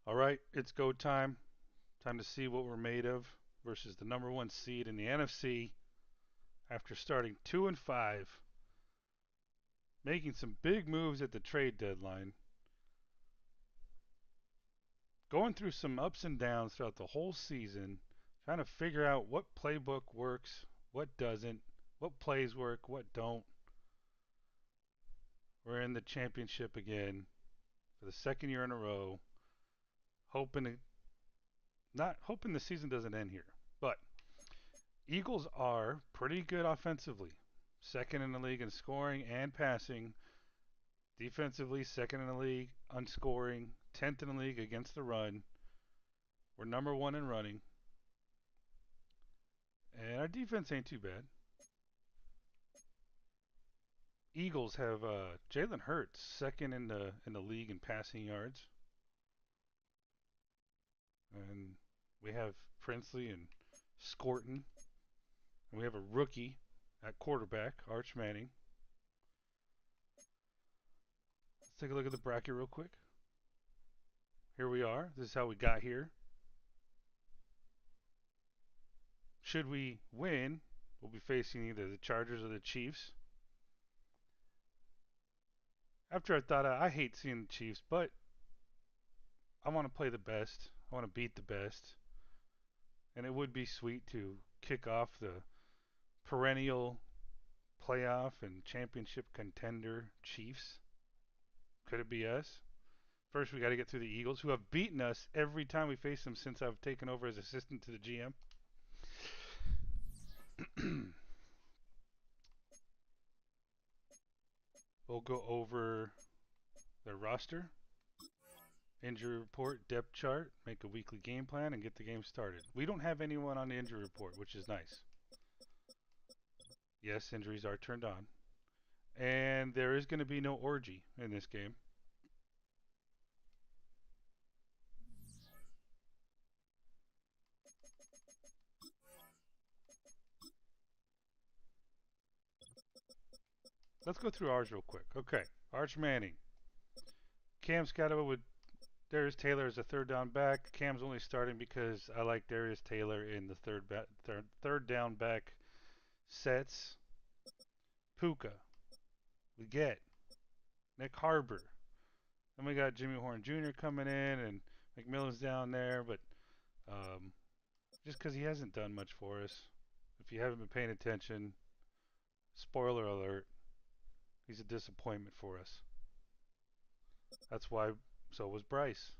All right, it's go time. Time to see what we're made of versus the number one seed in the NFC after starting 2-5, making some big moves at the trade deadline, going through some ups and downs throughout the whole season, trying to figure out what playbook works, what doesn't, what plays work, what don't. We're in the championship again for the second year in a row, hoping to, not hoping the season doesn't end here, but Eagles are pretty good offensively. Second in the league in scoring and passing. Defensively, second in the league on scoring. 10th in the league against the run. We're number one in running. And our defense ain't too bad. Eagles have Jalen Hurts second in the league in passing yards. And we have Princely and Scorton. And we have a rookie at quarterback, Arch Manning. Let's take a look at the bracket real quick. Here we are. This is how we got here. Should we win, we'll be facing either the Chargers or the Chiefs. After I thought I hate seeing the Chiefs, but I want to play the best. I want to beat the best. And it would be sweet to kick off the perennial playoff and championship contender Chiefs. Could it be us? First, we got to get through the Eagles, who have beaten us every time we face them since I've taken over as assistant to the GM. We'll go over their roster, injury report, depth chart, make a weekly game plan, and get the game started. We don't have anyone on the injury report, which is nice. Yes, injuries are turned on. And there is going to be no orgy in this game. Let's go through ours real quick. Okay, Arch Manning. Cam Scatterwood with Darius Taylor as a third down back. Cam's only starting because I like Darius Taylor in the third down back sets. Puka. We get Nick Harbor. Then we got Jimmy Horn Jr. coming in and McMillan's down there, but um, just because he hasn't done much for us. If you haven't been paying attention, spoiler alert, he's a disappointment for us. That's why so was Bryce.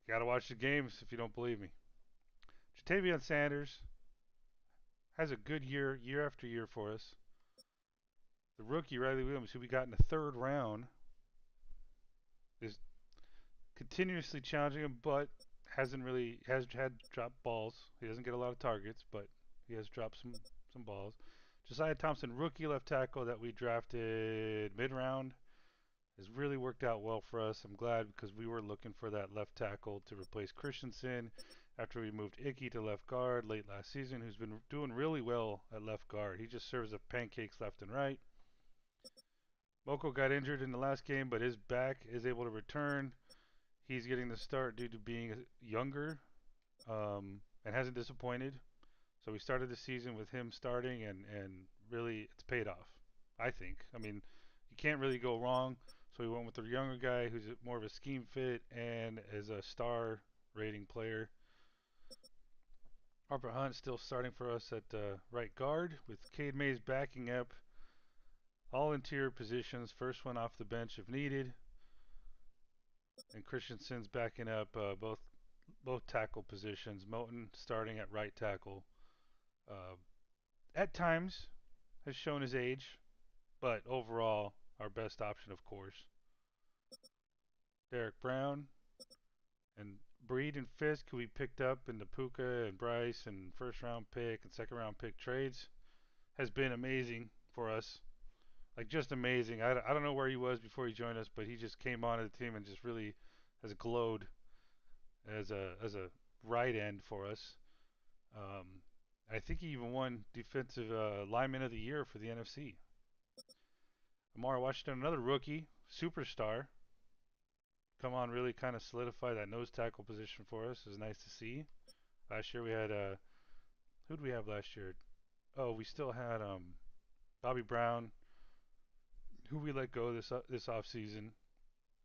You gotta watch the games if you don't believe me. Jatavion Sanders has a good year after year for us. The rookie Riley Williams, who we got in the third round, is continuously challenging him, but has had dropped balls. He doesn't get a lot of targets, but he has dropped some balls. Josiah Thompson, rookie left tackle that we drafted mid round, has really worked out well for us. I'm glad because we were looking for that left tackle to replace Christensen after we moved Icky to left guard late last season, who's been doing really well at left guard. He just serves up pancakes left and right. Moko got injured in the last game, but his back is able to return. He's getting the start due to being younger and hasn't disappointed. So we started the season with him starting, and really it's paid off, I think. I mean, you can't really go wrong. So we went with the younger guy who's more of a scheme fit and is a star rating player. Harper Hunt still starting for us at right guard with Cade Mays backing up all interior positions. First one off the bench if needed. And Christensen's backing up both tackle positions. Moten starting at right tackle. Uh, at times has shown his age, but overall our best option, of course. Derek Brown and Breed and Fisk, who we picked up in the Puka and Bryce and first round pick and second round pick trades, has been amazing for us. Like just amazing. I don't know where he was before he joined us, but he just came onto the team and just really has glowed as a right end for us. Um, I think he even won defensive lineman of the year for the NFC. Amara Washington, another rookie, superstar, come on, really kind of solidify that nose tackle position for us. It was nice to see. Last year we had who did we have last year? Oh, we still had Bobby Brown, who we let go this off season,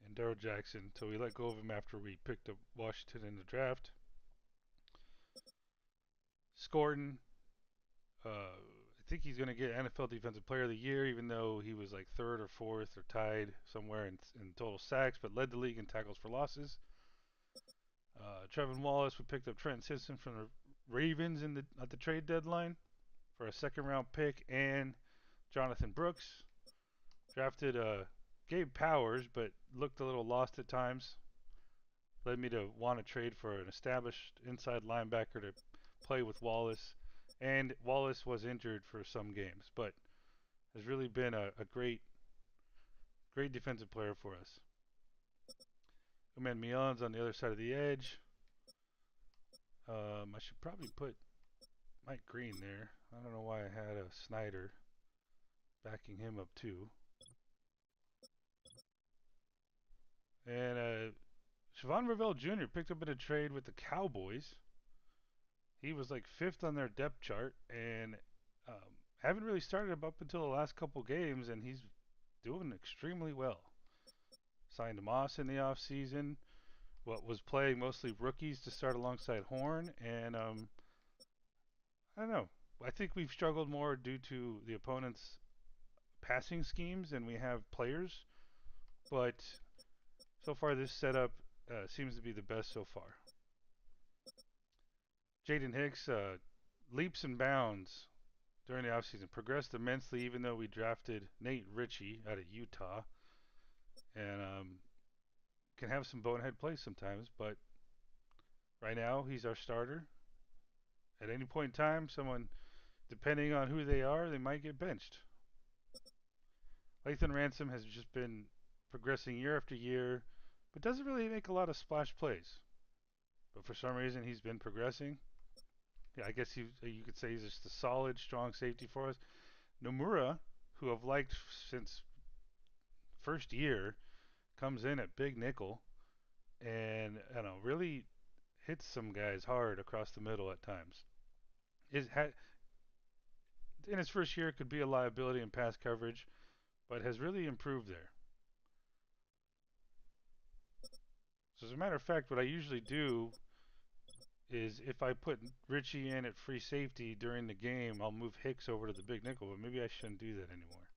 and Darryl Jackson. So we let go of him after we picked up Washington in the draft. Scorden, I think he's going to get NFL Defensive Player of the Year, even though he was like third or fourth or tied somewhere in total sacks, but led the league in tackles for losses. Trevin Wallace, we picked up Trent Simpson from the Ravens at the trade deadline for a second-round pick, and Jonathan Brooks. Drafted Gabe Powers, but looked a little lost at times. Led me to want to trade for an established inside linebacker to play with Wallace. And Wallace was injured for some games, but has really been a great defensive player for us. Uman Mion's on the other side of the edge. I should probably put Mike Green there. I don't know why I had a Snyder backing him up too. And Siobhan Ravel Jr. picked up in a trade with the Cowboys. He was like fifth on their depth chart, and haven't really started up until the last couple games, and he's doing extremely well. Signed Moss in the offseason. What was playing mostly rookies to start alongside Horn, and I don't know. I think we've struggled more due to the opponent's passing schemes than we have players, but so far this setup seems to be the best so far. Jaden Hicks, leaps and bounds during the offseason, progressed immensely even though we drafted Nate Ritchie out of Utah, and can have some bonehead plays sometimes, but right now he's our starter. At any point in time, someone, depending on who they are, they might get benched. Lathan Ransom has just been progressing year after year, but doesn't really make a lot of splash plays. But for some reason, he's been progressing. Yeah, I guess you could say he's just a solid, strong safety for us. Nomura, who I've liked since first year, comes in at big nickel and really hits some guys hard across the middle at times. In his first year could be a liability in pass coverage, but has really improved there. So as a matter of fact, what I usually do is if I put Richie in at free safety during the game, I'll move Hicks over to the big nickel, but maybe I shouldn't do that anymore.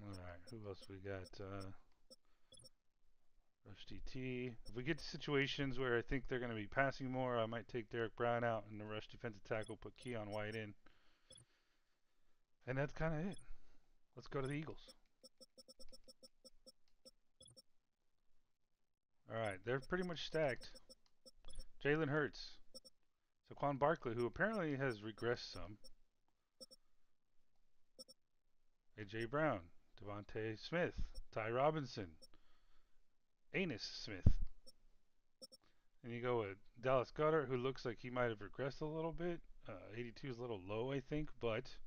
Alright, who else we got? Rush DT. If we get to situations where I think they're going to be passing more, I might take Derek Brown out in the rush defensive tackle, put Keon White in. And that's kind of it. Let's go to the Eagles. Alright, they're pretty much stacked. Jalen Hurts. Saquon Barkley, who apparently has regressed some. A.J. Brown. Devontae Smith. Ty Robinson. Anus Smith. And you go with Dallas Goedert, who looks like he might have regressed a little bit. 82 is a little low, I think, but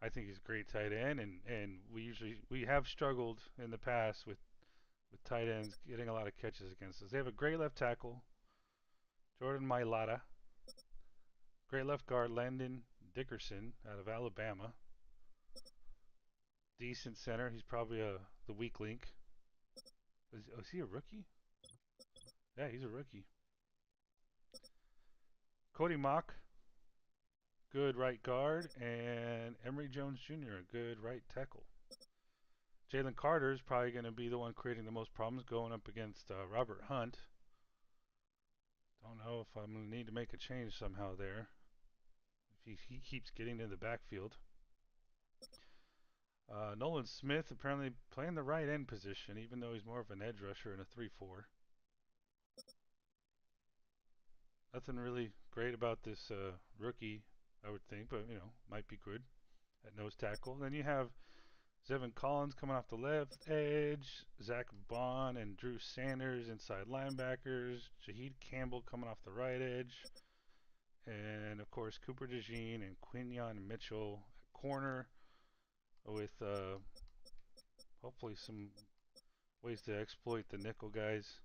I think he's a great tight end, and we have struggled in the past with tight ends getting a lot of catches against us. They have a great left tackle, Jordan Mailata. Great left guard, Landon Dickerson out of Alabama. Decent center. He's probably the weak link. Is he a rookie? Yeah, he's a rookie. Cody Mock, good right guard, and Emory Jones Jr., a good right tackle. Jalen Carter is probably going to be the one creating the most problems going up against Robert Hunt. Don't know if I'm going to need to make a change somehow there if he keeps getting to the backfield. Nolan Smith apparently playing the right end position, even though he's more of an edge rusher in a 3-4. Nothing really great about this rookie, I would think, but might be good at nose tackle. Then you have Zevin Collins coming off the left edge, Zach Bond and Drew Sanders inside linebackers, Shaheed Campbell coming off the right edge, and of course Cooper DeJean and Quinyon Mitchell at corner with hopefully some Ways to exploit the nickel guys.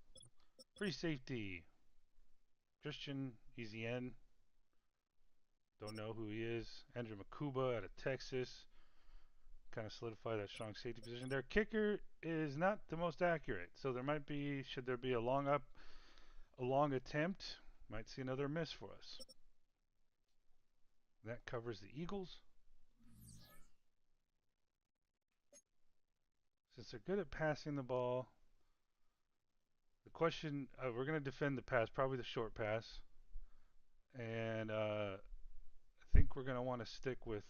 Free safety. Christian, easy N. Don't know who he is. Andrew Makuba out of Texas. Kind of solidify that strong safety position. Their kicker is not the most accurate. So there might be, should there be a long attempt, might see another miss for us. That covers the Eagles. Since they're good at passing the ball, the question, we're going to defend the pass, probably the short pass. And I think we're going to want to stick with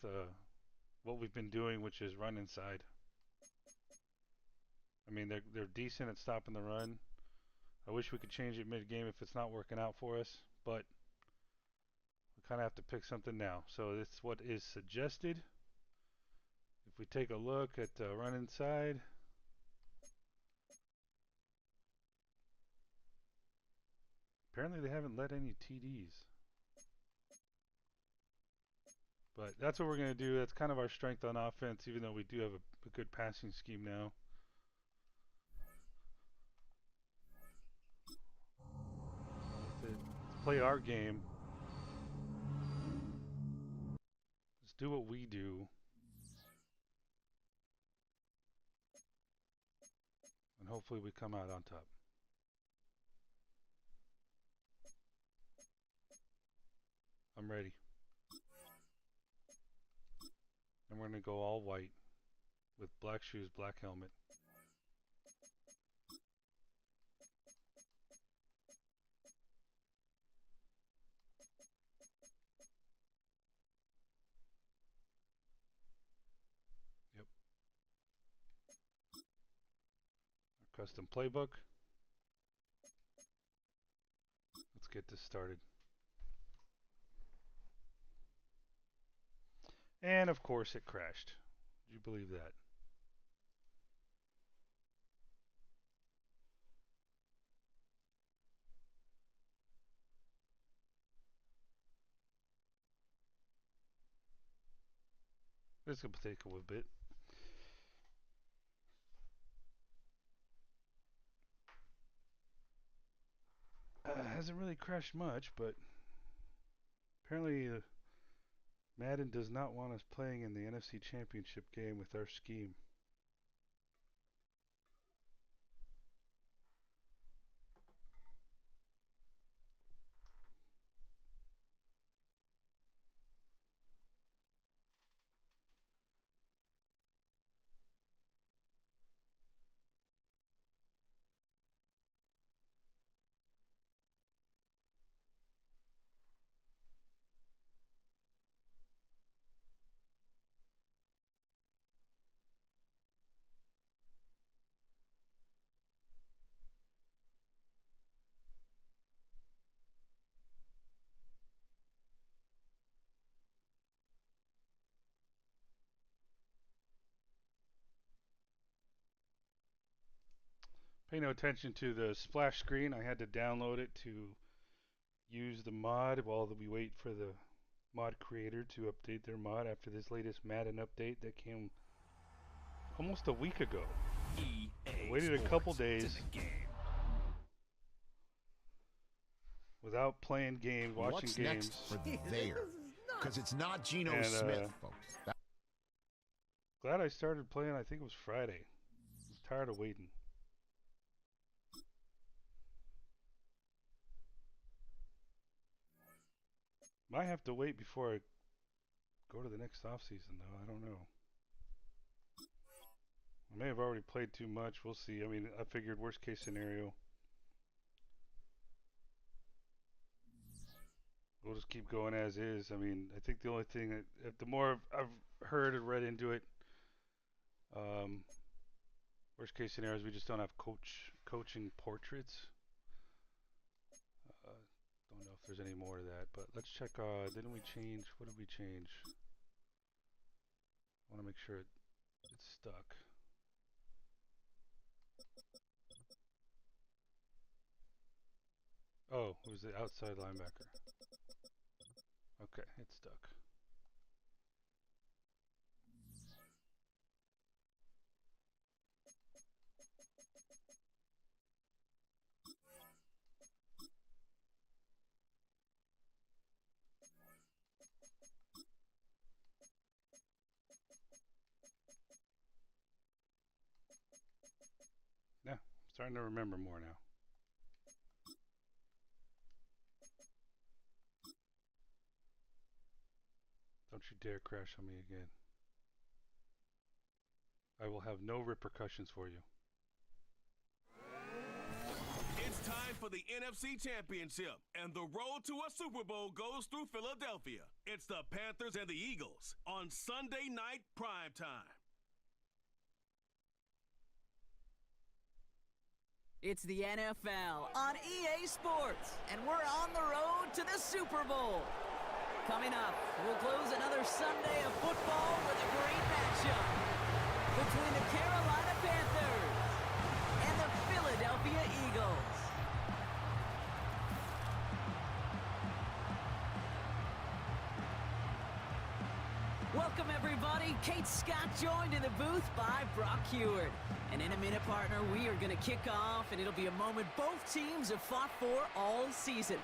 what we've been doing, which is run inside. I mean, they're decent at stopping the run. I wish we could change it mid-game if it's not working out for us, but we kind of have to pick something now. So this is what is suggested. If we take a look at run inside, apparently they haven't led any TDs. But that's what we're going to do. That's kind of our strength on offense, even though we do have a good passing scheme now. Let's play our game. Let's do what we do. And hopefully we come out on top. I'm ready. And we're going to go all white with black shoes, black helmet. Yep. Our custom playbook. Let's get this started. And of course it crashed. Did you believe that? This will take a little bit. Hasn't really crashed much, but apparently Madden does not want us playing in the NFC Championship game with our scheme. Pay no attention to the splash screen. I had to download it to use the mod while we wait for the mod creator to update their mod after this latest Madden update that came almost a week ago. I waited a couple days without playing games, watching games. What's next for there? Because it's not Geno Smith, folks. Glad I started playing. I think it was Friday. I was tired of waiting. Might have to wait before I go to the next off season, though. I don't know. I may have already played too much. We'll see. I mean, I figured worst case scenario. We'll just keep going as is. I mean, I think the only thing that the more I've heard and read into it, worst case scenario is we just don't have coaching portraits. Don't know if there's any more of that, but let's check. Didn't we change? What did we change? I want to make sure it's stuck. Oh, it was the outside linebacker. Okay, it's stuck. Starting to remember more now. Don't you dare crash on me again. I will have no repercussions for you. It's time for the NFC Championship, and the road to a Super Bowl goes through Philadelphia. It's the Panthers and the Eagles on Sunday night primetime. It's the NFL on EA Sports, and we're on the road to the Super Bowl. Coming up, we'll close another Sunday of football with a great matchup between the Carolina Panthers and the Philadelphia Eagles. Welcome, everybody. Kate Scott joined in the booth by Brock Heward. And in a minute, partner, we are going to kick off, and it'll be a moment both teams have fought for all season.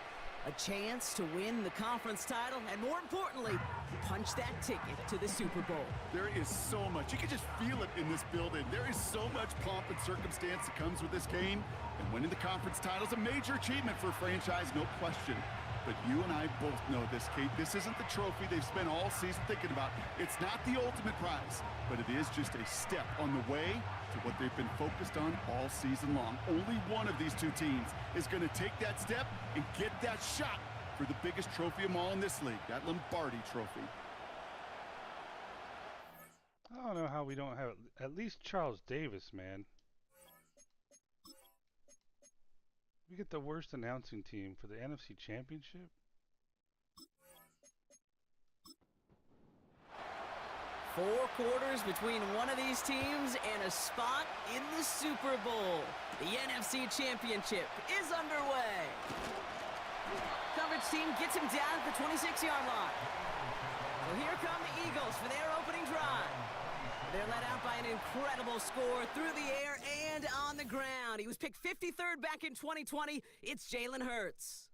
A chance to win the conference title, and more importantly, punch that ticket to the Super Bowl. There is so much. You can just feel it in this building. There is so much pomp and circumstance that comes with this game. And winning the conference title is a major achievement for a franchise, no question. But you and I both know this, Kate. This isn't the trophy they've spent all season thinking about. It's not the ultimate prize, but it is just a step on the way to what they've been focused on all season long. Only one of these two teams is going to take that step and get that shot for the biggest trophy of them all in this league, that Lombardi trophy. I don't know how we don't have at least Charles Davis, man. We get the worst announcing team for the NFC Championship. Four quarters between one of these teams and a spot in the Super Bowl. The NFC Championship is underway. Coverage team gets him down at the 26-yard line. So here come the Eagles for their opening drive. They're led out by an incredible score through the air and on the ground. He was picked 53rd back in 2020. It's Jalen Hurts.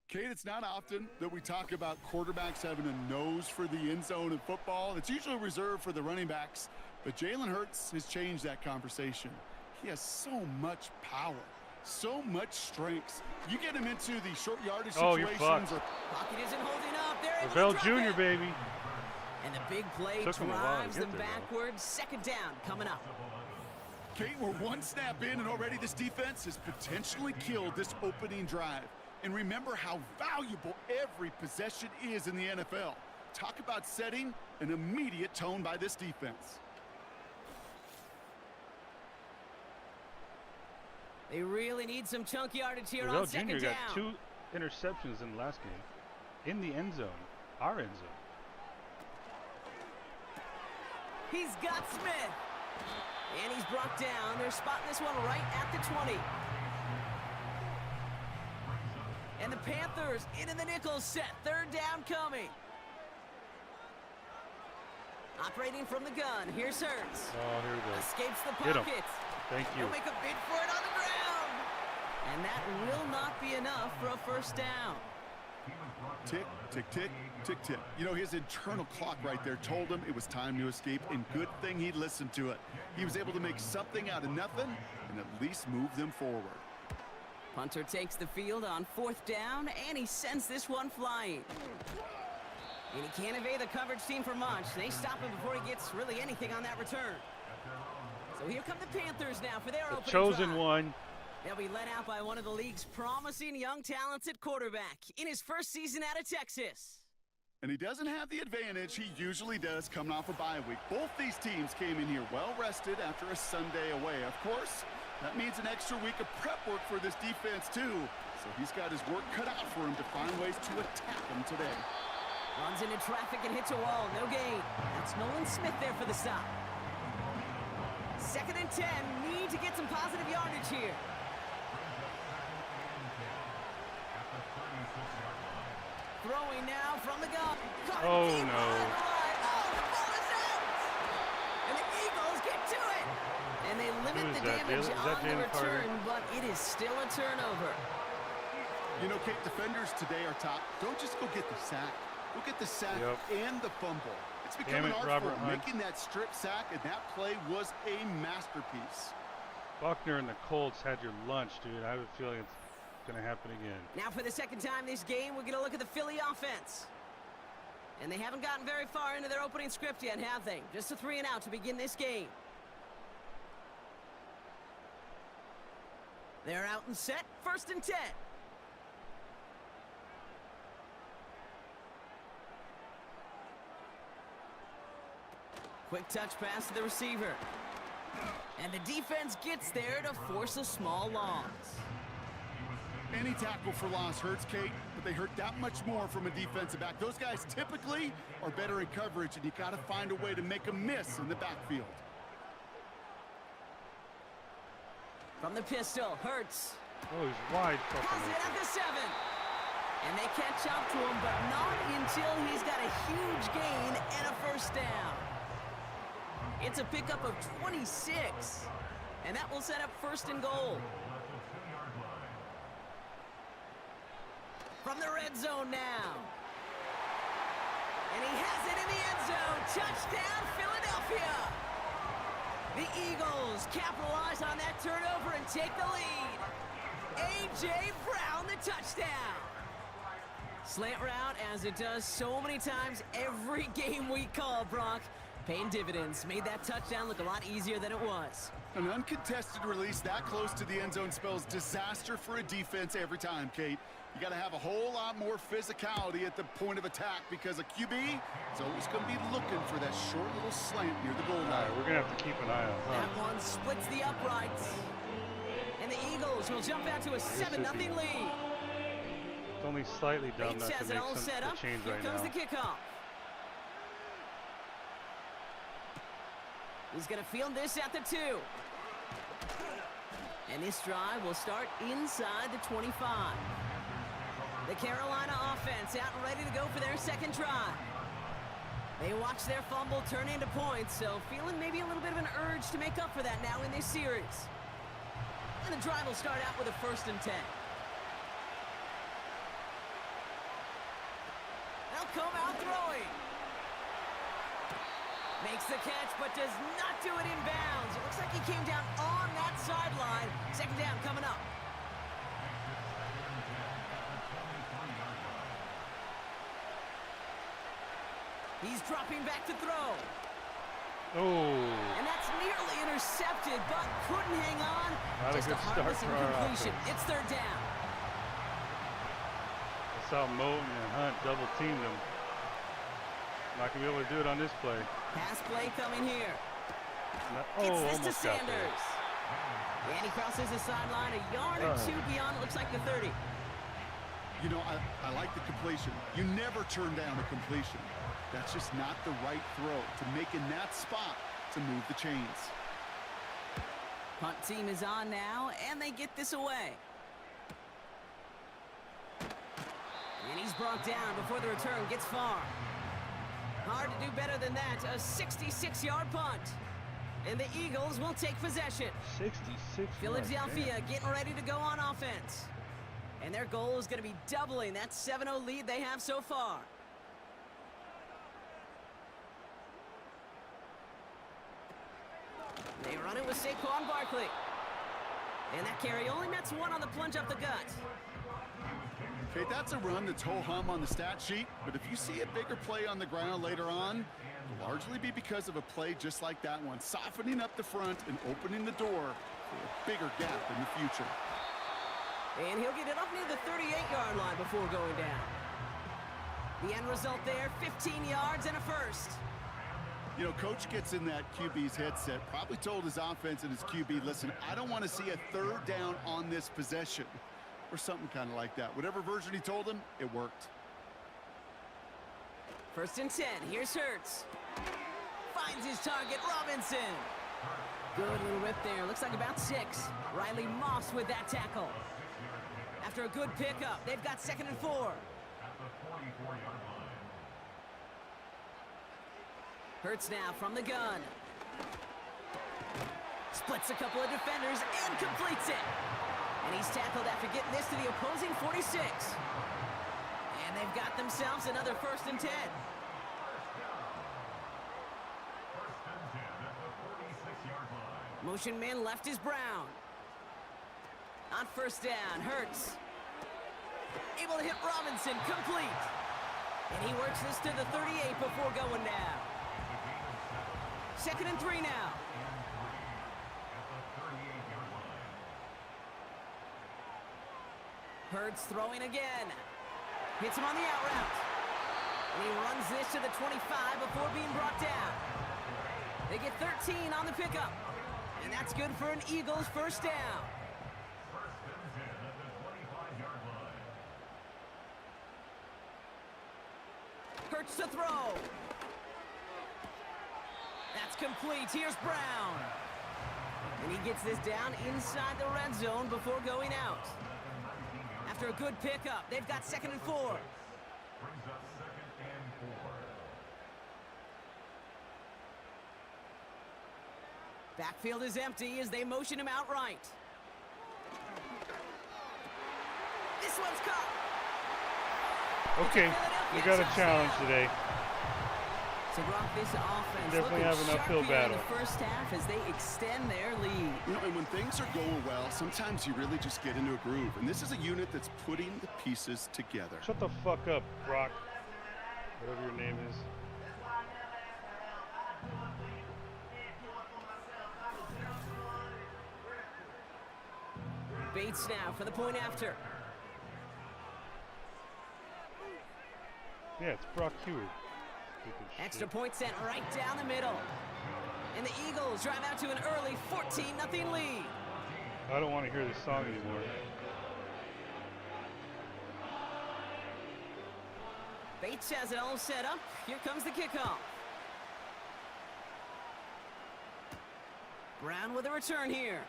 Kate, it's not often that we talk about quarterbacks having a nose for the end zone in football. It's usually reserved for the running backs, but Jalen Hurts has changed that conversation. He has so much power, so much strength. You get him into the short yardage situations. Pocket isn't holding up. They're able Lavelle to drop Jr., it. baby. And the big play drives them backwards. Second down coming up. Kate, we're one snap in, and already this defense has potentially killed this opening drive. And remember how valuable every possession is in the NFL. Talk about setting an immediate tone by this defense. They really need some chunk yardage here Lavelle on second Jr. down. got 2 interceptions in the last game. In the end zone. Our end zone. He's got Smith. And he's brought down. They're spotting this one right at the 20. And the Panthers into the nickel set. Third down coming. Operating from the gun. Here's Hurts. Oh, here we go. Escapes the Get him. pocket. Thank you. He'll make a bid for it on the ground. And that will not be enough for a first down. Tick, tick, tick, tick, tick. You know, his internal clock right there told him it was time to escape, and good thing he listened to it. He was able to make something out of nothing and at least move them forward. Punter takes the field on fourth down, and he sends this one flying. And he can't evade the coverage team for much. They stop him before he gets really anything on that return. So here come the Panthers now for their opening chosen drive. one. They'll be led out by one of the league's promising young talents at quarterback in his first season out of Texas. And he doesn't have the advantage he usually does coming off a bye week. Both these teams came in here well-rested after a Sunday away. Of course, that means an extra week of prep work for this defense, too. So he's got his work cut out for him to find ways to attack him today. Runs into traffic and hits a wall. No gain. That's Nolan Smith there for the stop. 2nd and 10. Need to get some positive yardage here. Throwing now from the gun. Oh, no. Oh, the ball is out. And the Eagles get to it. And they limit the damage on the return, but it is still a turnover. You know, Kate, defenders today are top. Don't just go get the sack. Go get the sack and the fumble. It's become an art form, making that strip sack, and that play was a masterpiece. Buckner and the Colts had your lunch, dude. I have a feeling it's going to happen again. Now for the second time this game, we're going to look at the Philly offense. And they haven't gotten very far into their opening script yet, have they? Just a 3-and-out to begin this game. They're out and set. 1st and 10. Quick touch pass to the receiver. And the defense gets there to force a small loss. Any tackle for loss hurts, Kate, but they hurt that much more from a defensive back. Those guys typically are better in coverage, and you got to find a way to make a miss in the backfield. From the pistol, Hurts. Oh, he's wide. Has it at the 7. And they catch up to him, but not until he's got a huge gain and a 1st down. It's a pickup of 26. And that will set up 1st and goal. From the red zone now. And he has it in the end zone. Touchdown, Philadelphia. The Eagles capitalize on that turnover and take the lead. A.J. Brown, the touchdown. Slant route, as it does so many times every game we call, Brock. Paying dividends. Made that touchdown look a lot easier than it was. An uncontested release that close to the end zone spells disaster for a defense every time, Kate. You got to have a whole lot more physicality at the point of attack because a QB is always going to be looking for that short little slant near the goal line. All right, we're going to have to keep an eye on that one splits the uprights. And the Eagles will jump out to a 7-0 lead. It's only slightly dumb not to has make it all set up. change Here right comes now. the kickoff. He's going to field this at the 2. And this drive will start inside the 25. The Carolina offense out and ready to go for their 2nd drive. They watch their fumble turn into points, so feeling maybe a little bit of an urge to make up for that now in this series. And the drive will start out with a 1st and 10. They'll come out throwing. Makes the catch, but does not do it in bounds. It looks like he came down on that sideline. 2nd down coming up. He's dropping back to throw. Oh. And that's nearly intercepted, but couldn't hang on. Not Just a a good start heartless for our incompletion. offense. It's 3rd down. I saw Moton and Hunt double teamed him. Not going to be able to do it on this play. Pass play coming here. Oh, Gets this to almost got there. Sanders. And he crosses the sideline a yard or 2 beyond, it looks like the 30. You know, I like the completion. You never turn down a completion. That's just not the right throw to make in that spot to move the chains. Punt team is on now, and they get this away. And he's brought down before the return gets far. Hard to do better than that. A 66-yard punt. And the Eagles will take possession. 66 Philadelphia getting ready to go on offense. And their goal is going to be doubling that 7-0 lead they have so far. They run it with Saquon Barkley. And that carry only nets 1 on the plunge up the gut. Okay, that's a run that's ho-hum on the stat sheet, but if you see a bigger play on the ground later on, it'll largely be because of a play just like that one, softening up the front and opening the door for a bigger gap in the future. And he'll get it up near the 38-yard line before going down. The end result there, 15 yards and a 1st. You know, coach gets in that QB's headset, probably told his offense and his QB, listen, I don't want to see a 3rd down on this possession. Or something kind of like that. Whatever version he told him, it worked. 1st and 10. Here's Hurts. Finds his target, Robinson. Good little rip there. Looks like about 6. Riley Moss with that tackle. After a good pickup, they've got 2nd and 4. Hurts now from the gun. Splits a couple of defenders and completes it. And he's tackled after getting this to the opposing 46. And they've got themselves another 1st and 10. Motion man left is Brown. On first down, Hurts. Able to hit Robinson, complete. And he works this to the 38 before going down. 2nd and 3 now. Hurts throwing again. Hits him on the out route. And he runs this to the 25 before being brought down. They get 13 on the pickup. And that's good for an Eagles first down. Hurts to throw. That's complete. Here's Brown. And he gets this down inside the red zone before going out. After a good pickup, they've got 2nd and 4. Backfield is empty as they motion him outright. This one's caught. Okay, we got a challenge today. So Brock, this offense Definitely have an uphill battle. In the first half as they extend their lead. You know, and when things are going well, sometimes you really just get into a groove. And this is a unit that's putting the pieces together. Shut the fuck up, Brock. Whatever your name is. Bates now for the point after. Yeah, it's Brock Hewitt. Extra point sent right down the middle. And the Eagles drive out to an early 14-0 lead. I don't want to hear this song anymore. Bates has it all set up. Here comes the kickoff. Brown with a return here.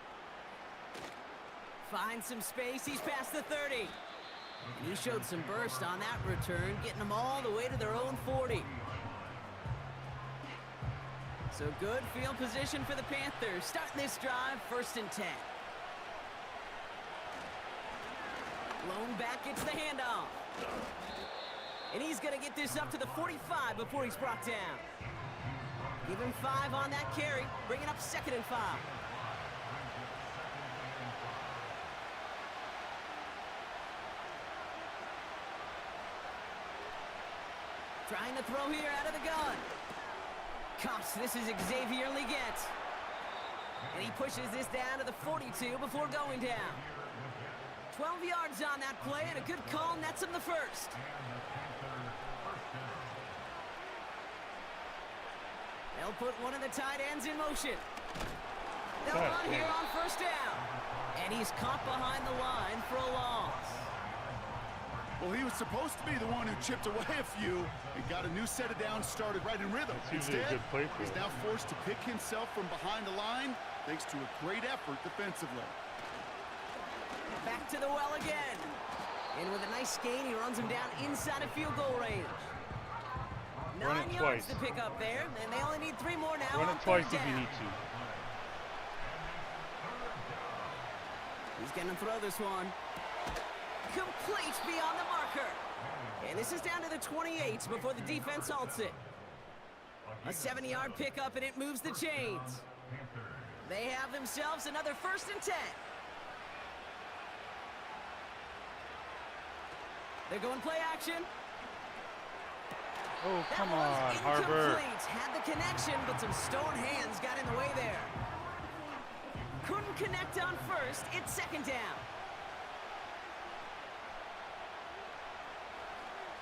Finds some space. He's past the 30. And he showed some burst on that return, getting them all the way to their own 40. So good field position for the Panthers. Starting this drive, 1st and 10. Lone back gets the handoff. And he's going to get this up to the 45 before he's brought down. Give him 5 on that carry, bringing up 2nd and 5. Trying to throw here out of the gun. Cops, this is Xavier Leggett. And he pushes this down to the 42 before going down. 12 yards on that play, and a good call nets him the first. They'll put one of the tight ends in motion. They'll run here on 1st down. And he's caught behind the line for a loss. Well, he was supposed to be the one who chipped away a few and got a new set of downs started right in rhythm. Instead, a good play for he's now forced to pick himself from behind the line thanks to a great effort defensively. Back to the well again. And with a nice gain, he runs him down inside of field goal range. 9 yards to pick up there, and they only need 3 more now. Run it twice if you need to. He's going to throw this one. Complete beyond the marker. And this is down to the 28 before the defense halts it. A 7-yard pickup, and it moves the chains. They have themselves another 1st and 10. They're going play action. Oh, come on, Harbor. Had the connection, but some stone hands got in the way there. Couldn't connect on 1st. It's 2nd down.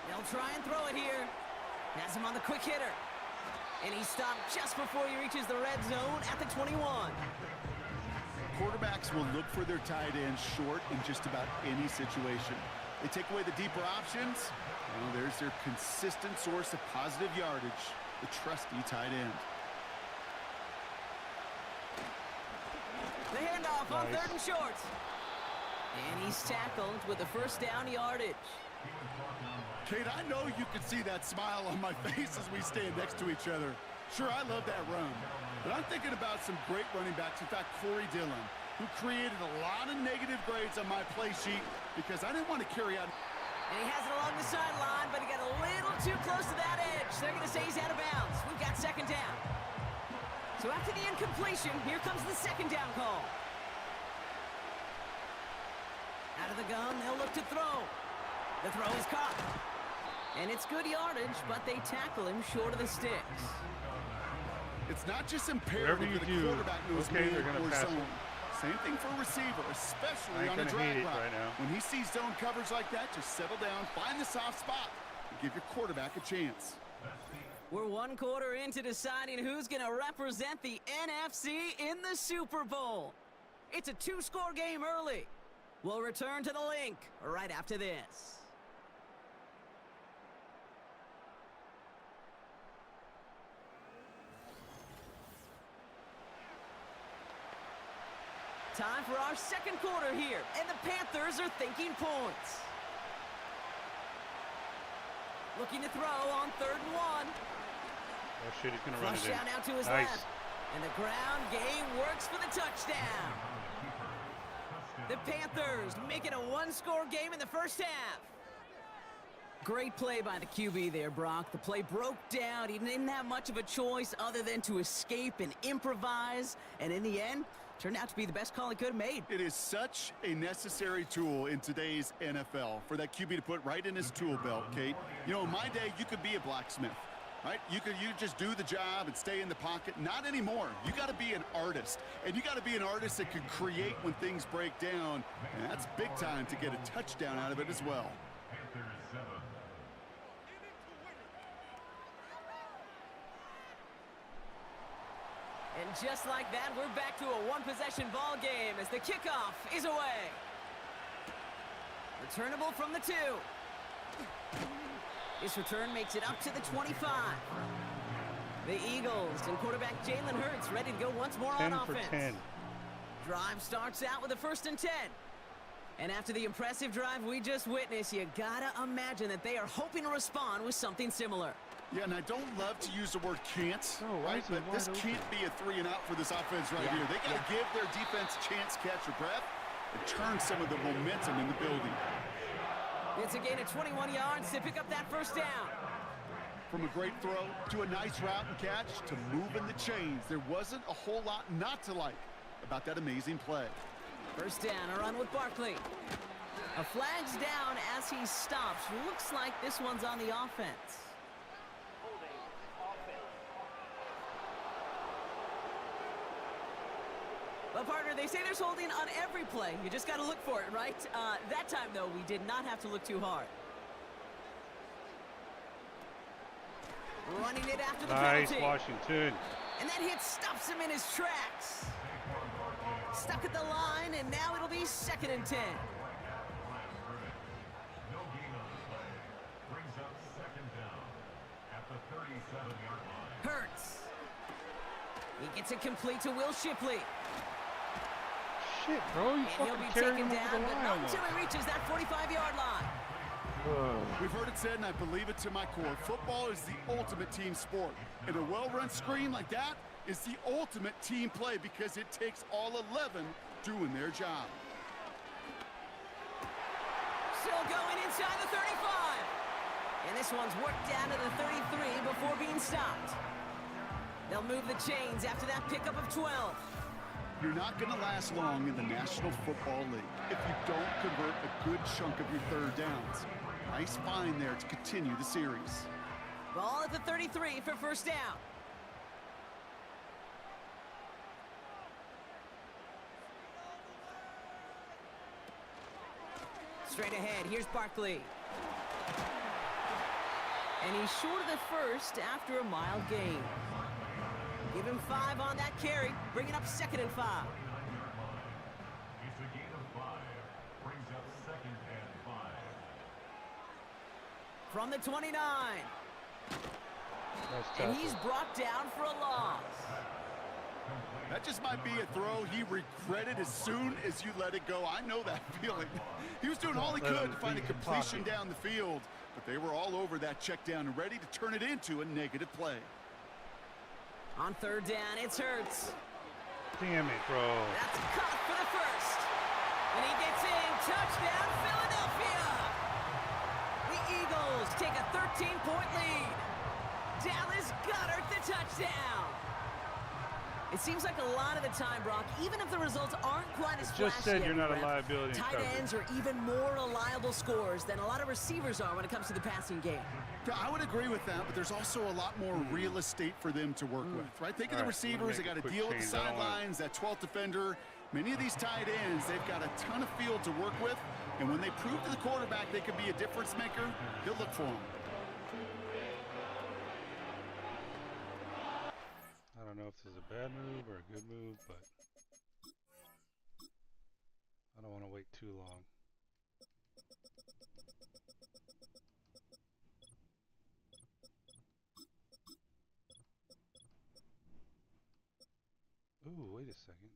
They'll try and throw it here. Has him on the quick hitter. And he stopped just before he reaches the red zone at the 21. Quarterbacks will look for their tight ends short in just about any situation. They take away the deeper options. Well, there's their consistent source of positive yardage, the trusty tight end. The handoff on 3rd and short. And he's tackled with the 1st down yardage. Kate, I know you can see that smile on my face as we stand next to each other. Sure, I love that run. But I'm thinking about some great running backs. In fact, Corey Dillon, who created a lot of negative grades on my play sheet because I didn't want to carry out. And he has it along the sideline, but he got a little too close to that edge. They're going to say he's out of bounds. We've got 2nd down. So after the incompletion, here comes the second down call. Out of the gun, they'll look to throw. The throw is caught. And it's good yardage, but they tackle him short of the sticks. It's not just imperative that a quarterback knows man or zone. Same thing for a receiver, especially on a drag route. When he sees zone coverage like that, just settle down, find the soft spot, and give your quarterback a chance. We're one quarter into deciding who's going to represent the NFC in the Super Bowl. It's a two-score game early. We'll return to the link right after this. Time for our second quarter here, and the Panthers are thinking points. Looking to throw on 3rd and 1. Oh shit, he's gonna run it in. Flush down out to his left. And the ground game works for the touchdown. The Panthers make it a one-score game in the first half. Great play by the QB there, Brock. The play broke down. He didn't have much of a choice other than to escape and improvise. And in the end, turned out to be the best call he could have made. It is such a necessary tool in today's NFL for that QB to put right in his tool belt, Kate. You know, in my day, you could be a blacksmith, right? You just do the job and stay in the pocket. Not anymore. You got to be an artist, and you got to be an artist that can create when things break down. And that's big time to get a touchdown out of it as well. And just like that, we're back to a one-possession ball game as the kickoff is away. Returnable from the 2. This return makes it up to the 25. The Eagles and quarterback Jalen Hurts ready to go once more on offense. 10 for 10. Drive starts out with a 1st and 10. And after the impressive drive we just witnessed, you gotta imagine that they are hoping to respond with something similar. Yeah, and I don't love to use the word can't, right? But this can't be a 3 and out for this offense right here. They got to give their defense a chance to catch their breath and turn some of the momentum in the building. It's a gain of 21 yards to pick up that 1st down. From a great throw to a nice route and catch to moving the chains, there wasn't a whole lot not to like about that amazing play. 1st down, a run with Barkley. A flag's down as he stops. Looks like this one's on the offense. Well, partner, they say there's holding on every play. You just got to look for it, right? That time, though, we did not have to look too hard. Running it after the penalty. Nice, Washington. And that hit stops him in his tracks. Stuck at the line, and now it'll be 2nd and 10. Hurts. He gets it complete to Will Shipley. Shit, bro, you and he'll be taken down, but not until he reaches that 45-yard line. We've heard it said, and I believe it to my core, football is the ultimate team sport. And a well-run screen like that is the ultimate team play because it takes all 11 doing their job. Still going inside the 35. And this one's worked down to the 33 before being stopped. They'll move the chains after that pickup of 12. You're not going to last long in the National Football League if you don't convert a good chunk of your 3rd downs. Nice find there to continue the series. Ball at the 33 for 1st down. Straight ahead, here's Barkley. And he's short of the 1st after a mild gain. Give him 5 on that carry, bring it up 2nd and 5. It's a gain of 5, brings up 2nd and 5. From the 29. And he's brought down for a loss. That just might be a throw he regretted as soon as you let it go. I know that feeling. He was doing all he could to find a completion down the field, but they were all over that check down and ready to turn it into a negative play. On 3rd down, it's Hurts. Damn it, bro. That's caught for the 1st. And he gets in. Touchdown, Philadelphia. The Eagles take a 13-point lead. Dallas Goedert the touchdown. It seems like a lot of the time, Brock, even if the results aren't quite as Just flashy, said you're not a liability in tight coverage. ends are even more reliable scorers than a lot of receivers are when it comes to the passing game. I would agree with that, but there's also a lot more real estate for them to work with, right? Think of the receivers. They got to deal with the sidelines, that 12th defender. Many of these tight ends, they've got a ton of field to work with, and when they prove to the quarterback they can be a difference maker, he'll look for them. I don't know if this is a bad move or a good move, but I don't want to wait too long. Ooh, wait a second.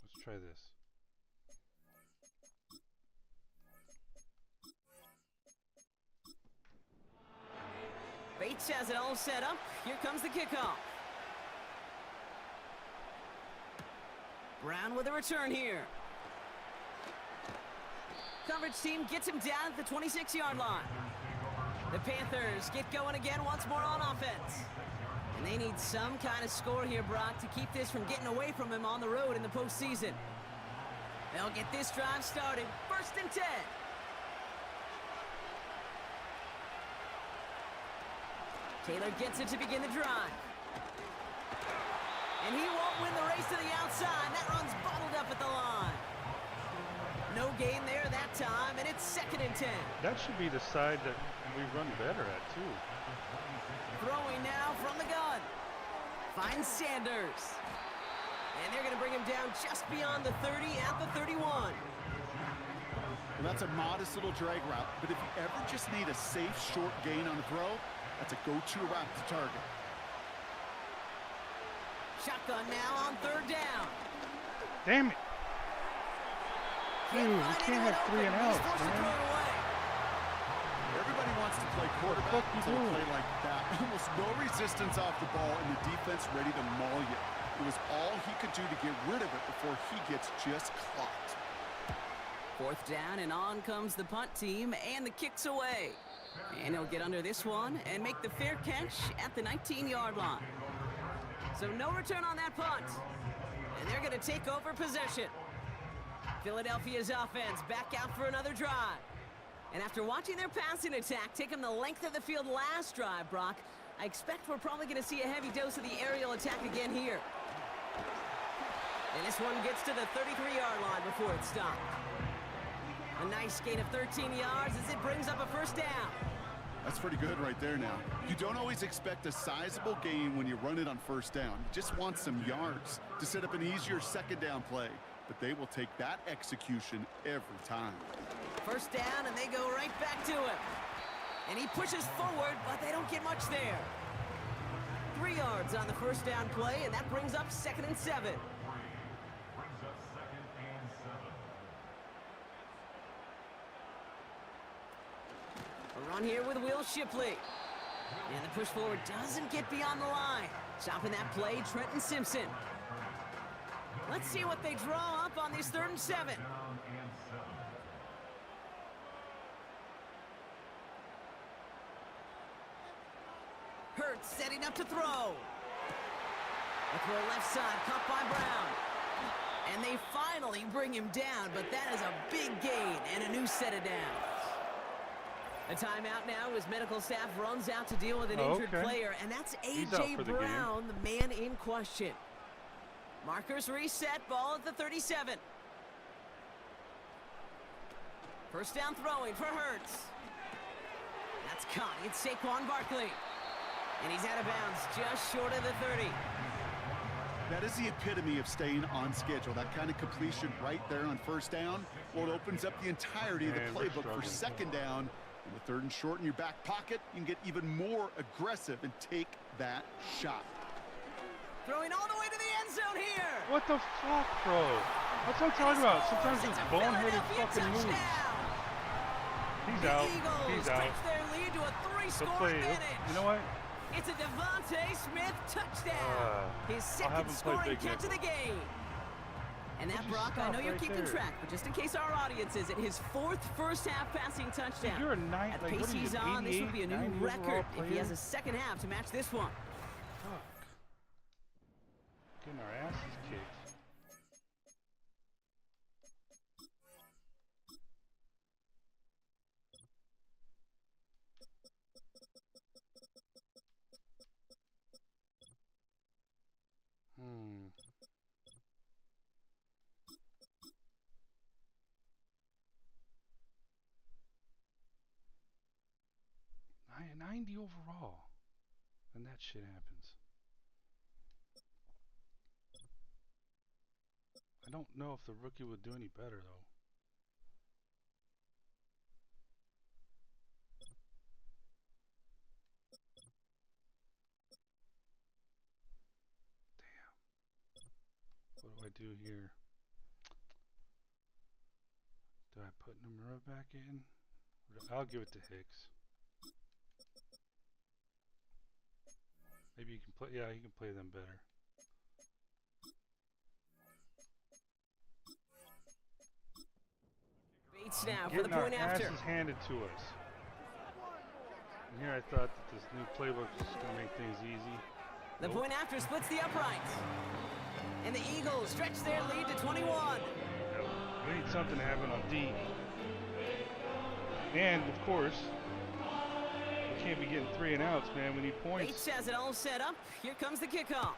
Let's try this. Bates has it all set up. Here comes the kickoff. Brown with a return here. Coverage team gets him down at the 26-yard line. The Panthers get going again once more on offense. And they need some kind of score here, Brock, to keep this from getting away from him on the road in the postseason. They'll get this drive started. 1st and 10. Taylor gets it to begin the drive. And he won't win the race to the outside. That run's bottled up at the line. No gain there that time, and it's 2nd and 10. That should be the side that we run better at, too. Throwing now from the gun. Finds Sanders. And they're going to bring him down just beyond the 30 at the 31. Well, that's a modest little drag route, but if you ever just need a safe, short gain on the throw, that's a go-to route to target. Shotgun now on 3rd down. Damn it. Dude, we can't have 3 and outs, man. Everybody wants to play quarterback until they play like that. Almost no resistance off the ball, and the defense ready to maul you. It was all he could do to get rid of it before he gets just clocked. 4th down, and on comes the punt team, and the kick's away. And he'll get under this one and make the fair catch at the 19-yard line. So no return on that punt. And they're going to take over possession. Philadelphia's offense back out for another drive. And after watching their passing attack take them the length of the field last drive, Brock, I expect we're probably going to see a heavy dose of the aerial attack again here. And this one gets to the 33-yard line before it's stopped. A nice gain of 13 yards as it brings up a 1st down. That's pretty good right there now. You don't always expect a sizable gain when you run it on 1st down. You just want some yards to set up an easier 2nd down play. But they will take that execution every time. 1st down, and they go right back to him. And he pushes forward, but they don't get much there. 3 yards on the 1st down play, and that brings up 2nd and 7. Brings up 2nd and 7. A run here with Will Shipley. And the push forward doesn't get beyond the line. Stopping that play, Trenton Simpson. Let's see what they draw up on this 3rd and 7. Hurts setting up to throw. A throw left side, caught by Brown. And they finally bring him down, but that is a big gain and a new set of downs. A timeout now as medical staff runs out to deal with an injured player, and that's A.J. Brown, the man in question. Markers reset, ball at the 37. 1st down throwing for Hurts. That's caught. It's Saquon Barkley. And he's out of bounds just short of the 30. That is the epitome of staying on schedule. That kind of completion right there on 1st down. Well, it opens up the entirety of the playbook for 2nd down. And with 3rd and short in your back pocket, you can get even more aggressive and take that shot. Throwing all the way to the end zone here. What the fuck, bro? That's what I'm talking about. Sometimes it's boneheaded fucking moves. He's out. He's out. Their lead to a 3-score advantage. You know what? It's a Devontae Smith touchdown. His 2nd scoring catch of the game. And that, Would you Brock, I stop know you're right keeping there? track, but just in case our audience isn't, his 4th first-half passing touchdown. You're a nine, At the like, pace what are you, he's on, this would be a 88, new 90 overall record if he player? has a second half to match this one. Fuck. Getting our asses kicked. Hmm. 90 overall. And that shit happens. I don't know if the rookie would do any better, though. Damn. What do I do here? Do I put Nomura back in? I'll give it to Hicks. Maybe you can play. Yeah, you can play them better. Bates now for the Getting our point after. asses handed to us. And here I thought that this new playbook was just going to make things easy. The point after splits the uprights. And the Eagles stretch their lead to 21. Yeah, we need something to happen on D. And, of course, we can't be getting 3 and outs, man. We need points. Bates has it all set up. Here comes the kickoff.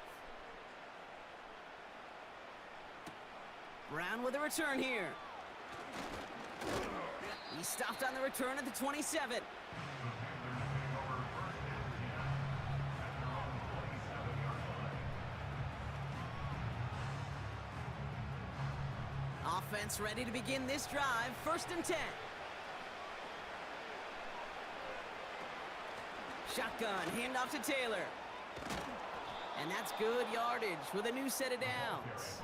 Brown with a return here. He stopped on the return at the 27. Offense ready to begin this drive. 1st and 10. Shotgun, handoff to Taylor. And that's good yardage with a new set of downs.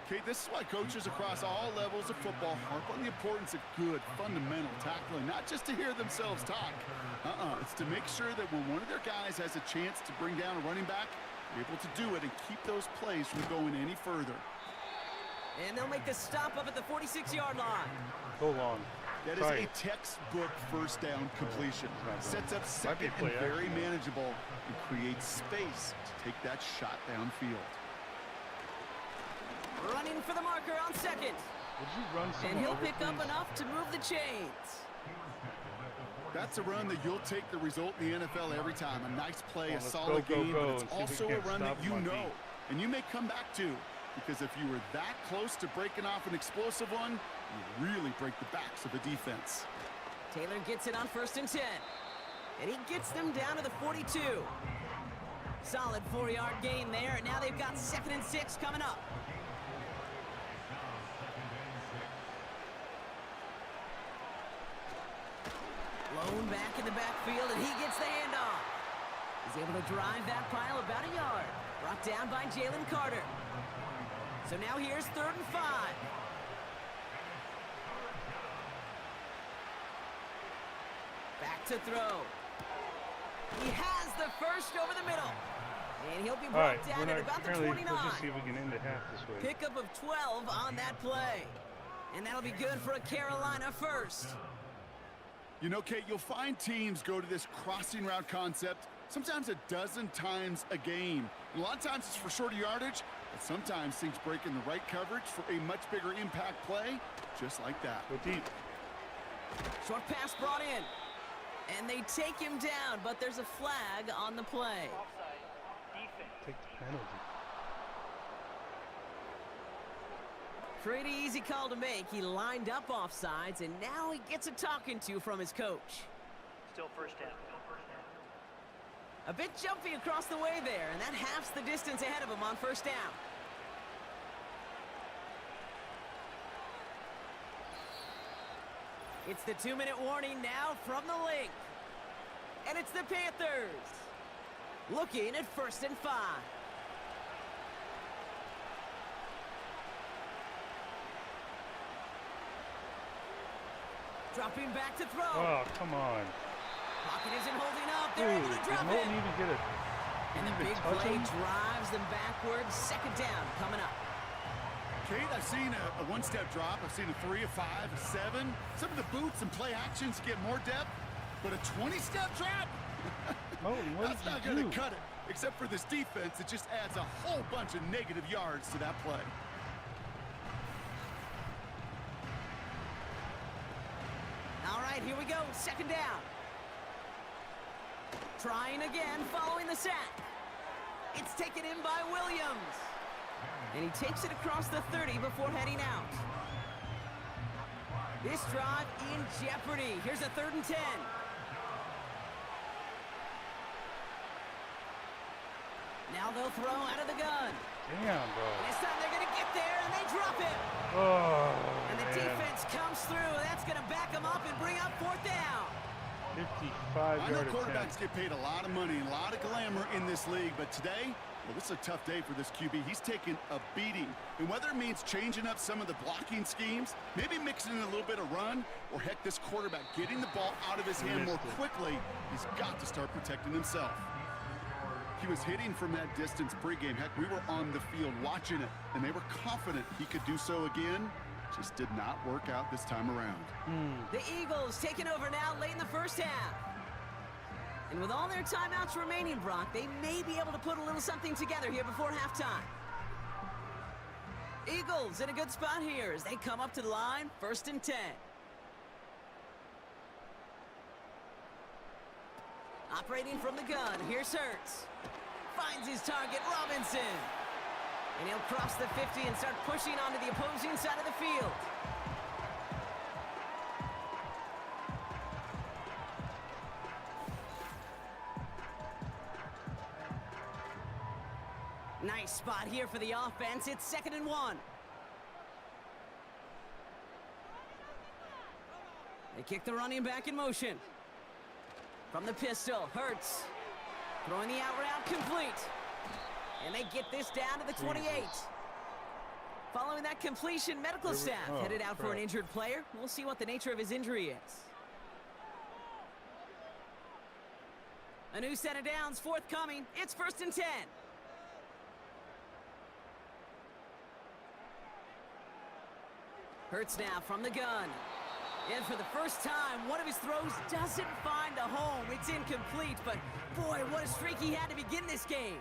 Okay, this is why coaches across all levels of football harp on the importance of good, fundamental tackling, not just to hear themselves talk. It's to make sure that when one of their guys has a chance to bring down a running back, they're able to do it and keep those plays from going any further. And they'll make the stop up at the 46-yard line. Hold on. That is a textbook first down completion. Sets up second and very manageable and creates space to take that shot downfield. Running for the marker on 2nd. Would you run someone And he'll over, pick up please? enough to move the chains. That's a run that you'll take the result in the NFL every time. A nice play, a Let's solid go, game, but and it's see if we also a can't run that stop you him on know. D. And you may come back to, because if you were that close to breaking off an explosive one, you really break the backs of a defense. Taylor gets it on 1st and 10. And he gets them down to the 42. Solid 4-yard gain there, and now they've got 2nd and 6 coming up. Lone back in the backfield, and he gets the handoff. He's able to drive that pile about a yard. Brought down by Jalen Carter. So now here's 3rd and 5. Back to throw. He has the first over the middle. And he'll be brought down at about the 29. Let's just see if we can end it half this way. Pickup of 12 on that play. And that'll be good for a Carolina first. You know, Kate, you'll find teams go to this crossing route concept sometimes a dozen times a game. A lot of times it's for shorter yardage, but sometimes things break in the right coverage for a much bigger impact play, just like that. Go deep. Short pass brought in. And they take him down, but there's a flag on the play. Take the penalty. Pretty easy call to make. He lined up offsides, and now he gets a talking to from his coach. Still 1st down. A bit jumpy across the way there, and that halves the distance ahead of him on 1st down. It's the 2-minute warning now from the link. And it's the Panthers looking at 1st and 5. Dropping back to throw. Oh, come on. Pocket isn't holding up. They're able to Dude, drop did Moulton it. even get it? And the even big touch play him? drives them backwards. 2nd down coming up. Kate, I've seen a one-step drop. I've seen a 3, a 5, a 7. Some of the boots and play actions get more depth, but a 20-step drop? That's not going to cut it. Except for this defense, it just adds a whole bunch of negative yards to that play. All right, here we go. Second down. Trying again, following the sack. It's taken in by Williams. And he takes it across the 30 before heading out. This drive in jeopardy. Here's a 3rd and 10. Now they'll throw out of the gun. Damn, bro. This time they're going to get there, and they drop it. Oh, And the man. defense comes through. That's going to back them up and bring up 4th down. 55 I know yard quarterbacks attempt. get paid a lot of money and a lot of glamour in this league, but today, well, this is a tough day for this QB. He's taken a beating. And whether it means changing up some of the blocking schemes, maybe mixing in a little bit of run, or heck, this quarterback getting the ball out of his hand more quickly, he's got to start protecting himself. He was hitting from that distance pregame. Heck, we were on the field watching it, and they were confident he could do so again. Just did not work out this time around. The Eagles taking over now late in the first half. And with all their timeouts remaining, Brock, they may be able to put a little something together here before halftime. Eagles in a good spot here as they come up to the line, 1st and 10. Operating from the gun, here's Hurts. Finds his target, Robinson. And he'll cross the 50 and start pushing onto the opposing side of the field. Nice spot here for the offense. It's 2nd and 1. They kick the running back in motion. From the pistol, Hurts. Throwing the out route complete. And they get this down to the 28. Following that completion, medical staff headed out for an injured player. We'll see what the nature of his injury is. A new set of downs forthcoming. It's 1st and 10. Hurts now from the gun. And for the first time, one of his throws doesn't find a home. It's incomplete, but boy, what a streak he had to begin this game.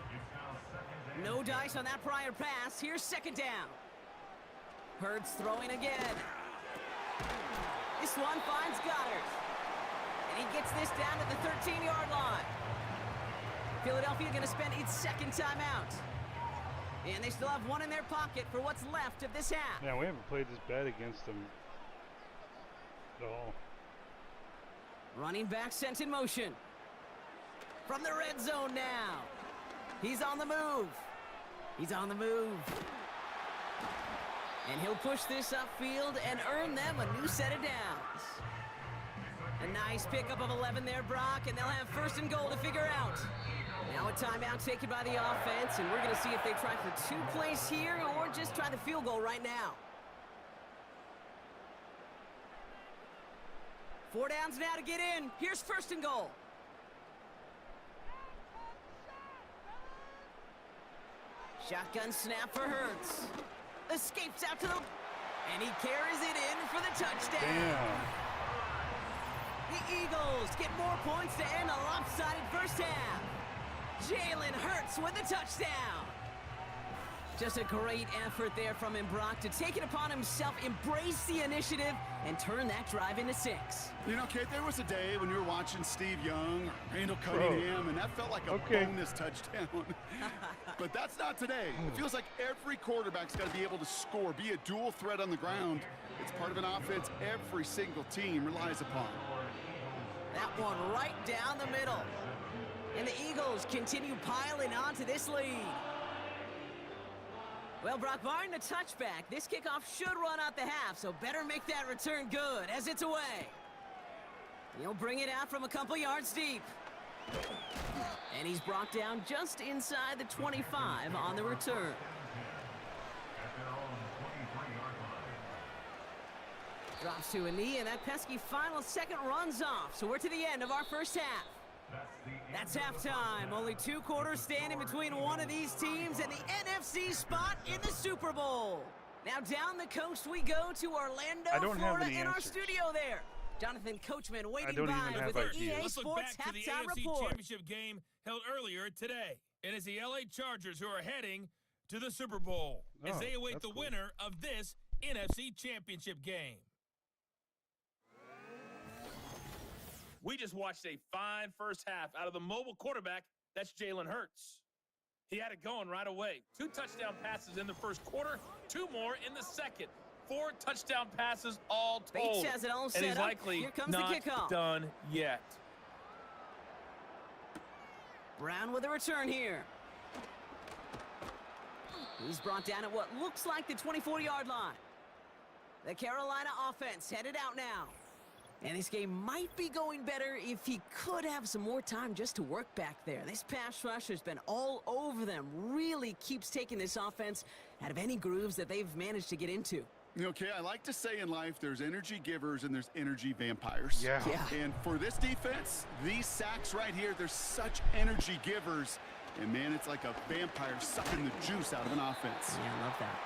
No dice on that prior pass. Here's 2nd down. Hurts throwing again. This one finds Goddard. And he gets this down to the 13-yard line. Philadelphia going to spend its 2nd timeout. And they still have one in their pocket for what's left of this half. Yeah, we haven't played this bad against them at all. Running back sent in motion. From the red zone now. He's on the move. He's on the move. And he'll push this upfield and earn them a new set of downs. A nice pickup of 11 there, Brock, and they'll have 1st and goal to figure out. Now a timeout taken by the offense, and we're going to see if they try for 2 plays here or just try the field goal right now. 4 downs now to get in. Here's 1st and goal. Shotgun snap for Hurts. Escapes out to the... And he carries it in for the touchdown. Damn. The Eagles get more points to end a lopsided first half. Jalen Hurts with the touchdown. Just a great effort there from him, Brock, to take it upon himself, embrace the initiative, and turn that drive into 6. You know, Kate, there was a day when you were watching Steve Young or Randall Cunningham, and that felt like a bonus touchdown. But that's not today. It feels like every quarterback's got to be able to score, be a dual threat on the ground. It's part of an offense every single team relies upon. That one right down the middle. And the Eagles continue piling onto this lead. Well, Brock, barring the touchback, this kickoff should run out the half, so better make that return good as it's away. He'll bring it out from a couple yards deep. And he's brought down just inside the 25 on the return. Drops to a knee, and that pesky final second runs off. So we're to the end of our first half. That's halftime. Only 2 quarters standing between one of these teams and the NFC spot in the Super Bowl. Now down the coast we go to Orlando, I don't have Florida, any in our answers. studio there. Jonathan Coachman waiting don't even by have with an ideas. EA Let's look Sports back to the halftime NFC report. Championship game held earlier today. It is the LA Chargers who are heading to the Super Bowl as Oh, they await that's the cool. winner of this NFC Championship game. We just watched a fine first half out of the mobile quarterback. That's Jalen Hurts. He had it going right away. 2 touchdown passes in the first quarter, 2 more in the second. 4 touchdown passes all told. Bates has it all and set he's up. likely Here comes not the kickoff. done yet. Brown with a return here. He's brought down at what looks like the 24-yard line. The Carolina offense headed out now. And this game might be going better if he could have some more time just to work back there. This pass rush has been all over them. Really keeps taking this offense out of any grooves that they've managed to get into. Okay, I like to say in life there's energy givers and there's energy vampires. Yeah. And for this defense, these sacks right here, they're such energy givers. And man, it's like a vampire sucking the juice out of an offense. Yeah, I love that.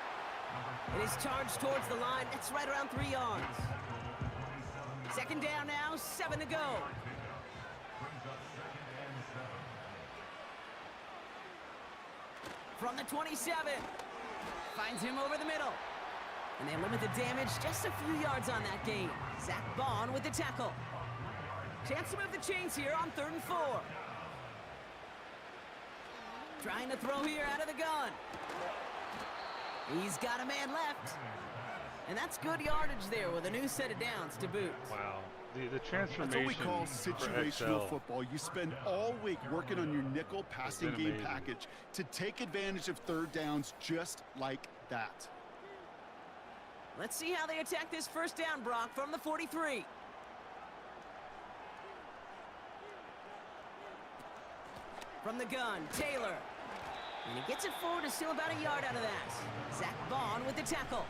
It is charged towards the line. It's right around 3 yards. Second down now, 7 to go. From the 27. Finds him over the middle. And they limit the damage just a few yards on that gain. Zach Bond with the tackle. Chance to move the chains here on 3rd and 4. Trying to throw here out of the gun. He's got a man left. And that's good yardage there with a new set of downs to boot. Wow. The transformation. That's what we call for situational XL. football. You spend all week working on your nickel passing been game amazing. package to take advantage of 3rd downs just like that. Let's see how they attack this first down, Brock, from the 43. From the gun, Taylor. And he gets it forward to steal about a yard out of that. Zach Bond with the tackle.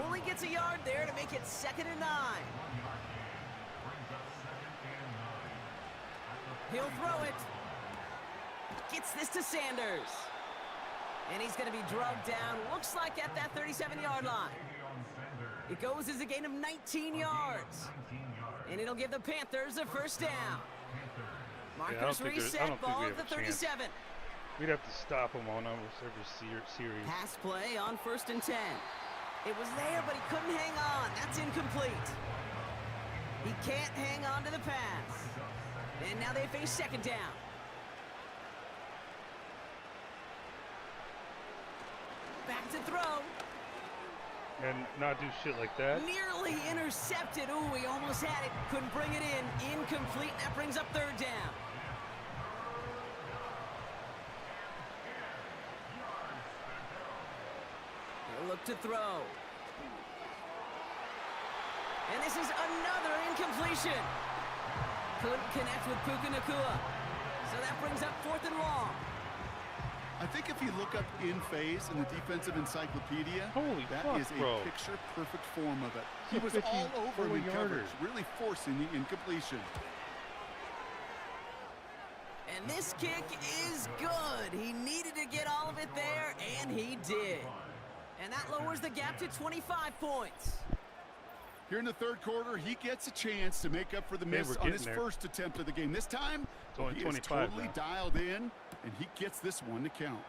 Only gets a yard there to make it 2nd and 9. He'll throw it. Gets this to Sanders. And he's going to be drugged down, looks like at that 37-yard line. It goes as a gain of 19 yards. And it'll give the Panthers a first down. Marcus reset, ball at the 37. We'd have to stop him on almost every series. Pass play on 1st and 10. It was there, but he couldn't hang on. That's incomplete. He can't hang on to the pass. And now they face 2nd down. Back to throw. And not do shit like that. Nearly intercepted. Ooh, he almost had it. Couldn't bring it in. Incomplete. That brings up 3rd down. He'll look to throw. And this is another incompletion. Couldn't connect with Puka Nacua. So that brings up 4th and long. I think if you look up in phase in the defensive encyclopedia, Holy that fuck, is a bro. picture-perfect form of it. He It's a was 50 all over him in 40 coverage, yarder. really forcing the incompletion. And this kick is good. He needed to get all of it there, and he did. And that lowers the gap to 25 points. Here in the 3rd quarter, he gets a chance to make up for the Hey, miss we're on getting his there. first attempt of the game. This time, It's only he is 25 totally now. dialed in, and he gets this one to count.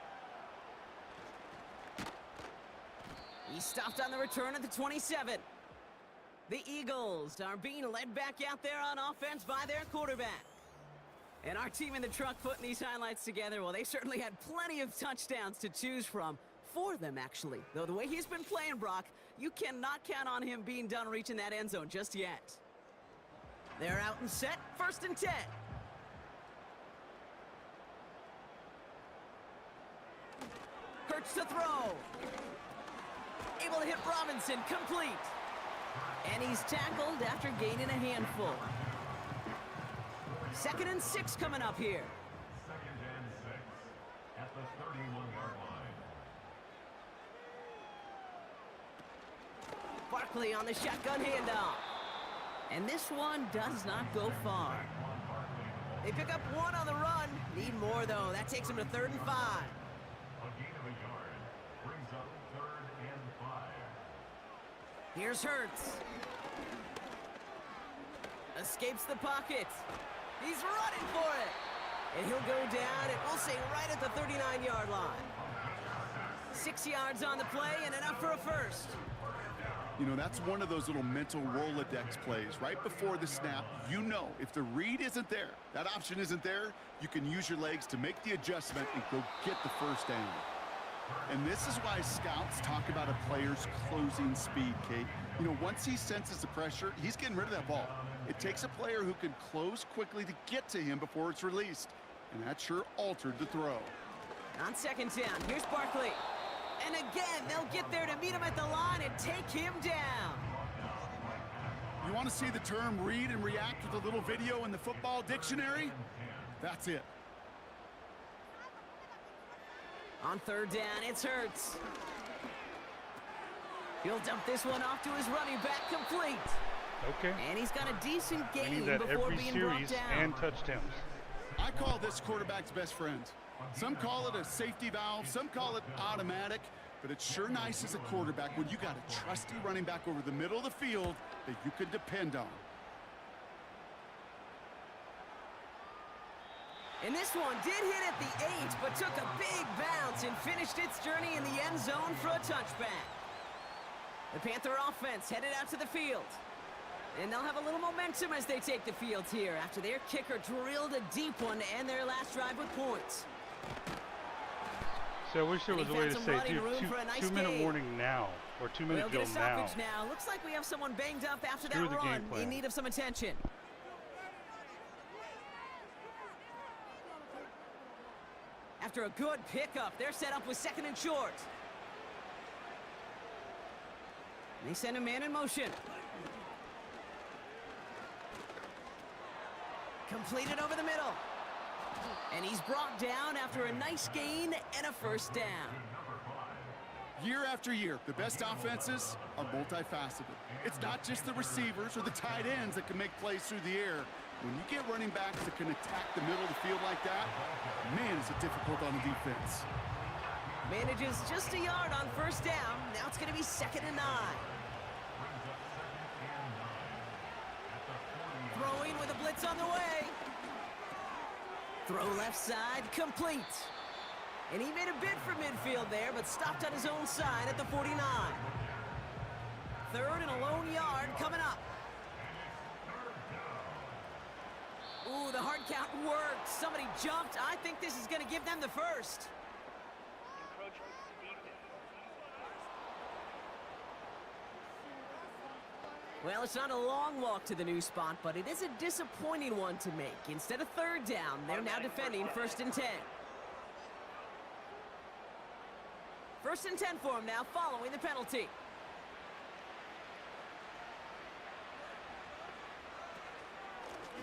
He stopped on the return at the 27. The Eagles are being led back out there on offense by their quarterback. And our team in the truck putting these highlights together, well, they certainly had plenty of touchdowns to choose from. For them, actually. Though the way he's been playing, Brock, you cannot count on him being done reaching that end zone just yet. They're out and set. 1st and 10. Hurts to throw. Able to hit Robinson. Complete. And he's tackled after gaining a handful. 2nd and 6 coming up here. 2nd and 6 at the 31-yard line. Barkley on the shotgun handoff. And this one does not go far. They pick up 1 on the run. Need more, though. That takes them to 3rd and 5. A gain of a yard brings up up 3rd and 5. Here's Hurts. Escapes the pocket. He's running for it. And he'll go down, and we'll say right at the 39-yard line. 6 yards on the play and enough for a first. You know, that's one of those little mental Rolodex plays. Right before the snap, you know if the read isn't there, that option isn't there, you can use your legs to make the adjustment and go get the first down. And this is why scouts talk about a player's closing speed, Kate. You know, once he senses the pressure, he's getting rid of that ball. It takes a player who can close quickly to get to him before it's released. And that sure altered the throw. On second down, here's Barkley. And again, they'll get there to meet him at the line and take him down. You want to see the term read and react with a little video in the football dictionary? That's it. On third down, it's Hurts. He'll dump this one off to his running back, complete. Okay. And he's got a decent We gain need that before every being brought series down. and touchdowns. I call this quarterback's best friend. Some call it a safety valve, some call it automatic, but it's sure nice as a quarterback when you got a trusty running back over the middle of the field that you can depend on. And this one did hit at the 8, but took a big bounce and finished its journey in the end zone for a touchback. The Panther offense headed out to the field. And they'll have a little momentum as they take the field here after their kicker drilled a deep one to end their last drive with points. So I wish there And was a he way found to some say running room for a nice two-minute gain. warning now or 2 minute We'll drill get a now. stoppage now. Looks like we have someone banged up after Screw that the game run plan. in need of some attention. After a good pickup, they're set up with second and short. They send a man in motion. Completed over the middle. And he's brought down after a nice gain and a first down. Year after year, the best offenses are multifaceted. It's not just the receivers or the tight ends that can make plays through the air. When you get running backs that can attack the middle of the field like that, man, is it difficult on the defense. Manages just a yard on first down. Now it's going to be 2nd and 9. Throwing with a blitz on the way. Throw left side, complete. And he made a bid for midfield there, but stopped on his own side at the 49. 3rd and a lone yard coming up. Ooh, the hard count worked. Somebody jumped. I think this is going to give them the first. Well, it's not a long walk to the new spot, but it is a disappointing one to make. Instead of 3rd down, they're now defending 1st and 10. 1st and 10 for him now, following the penalty.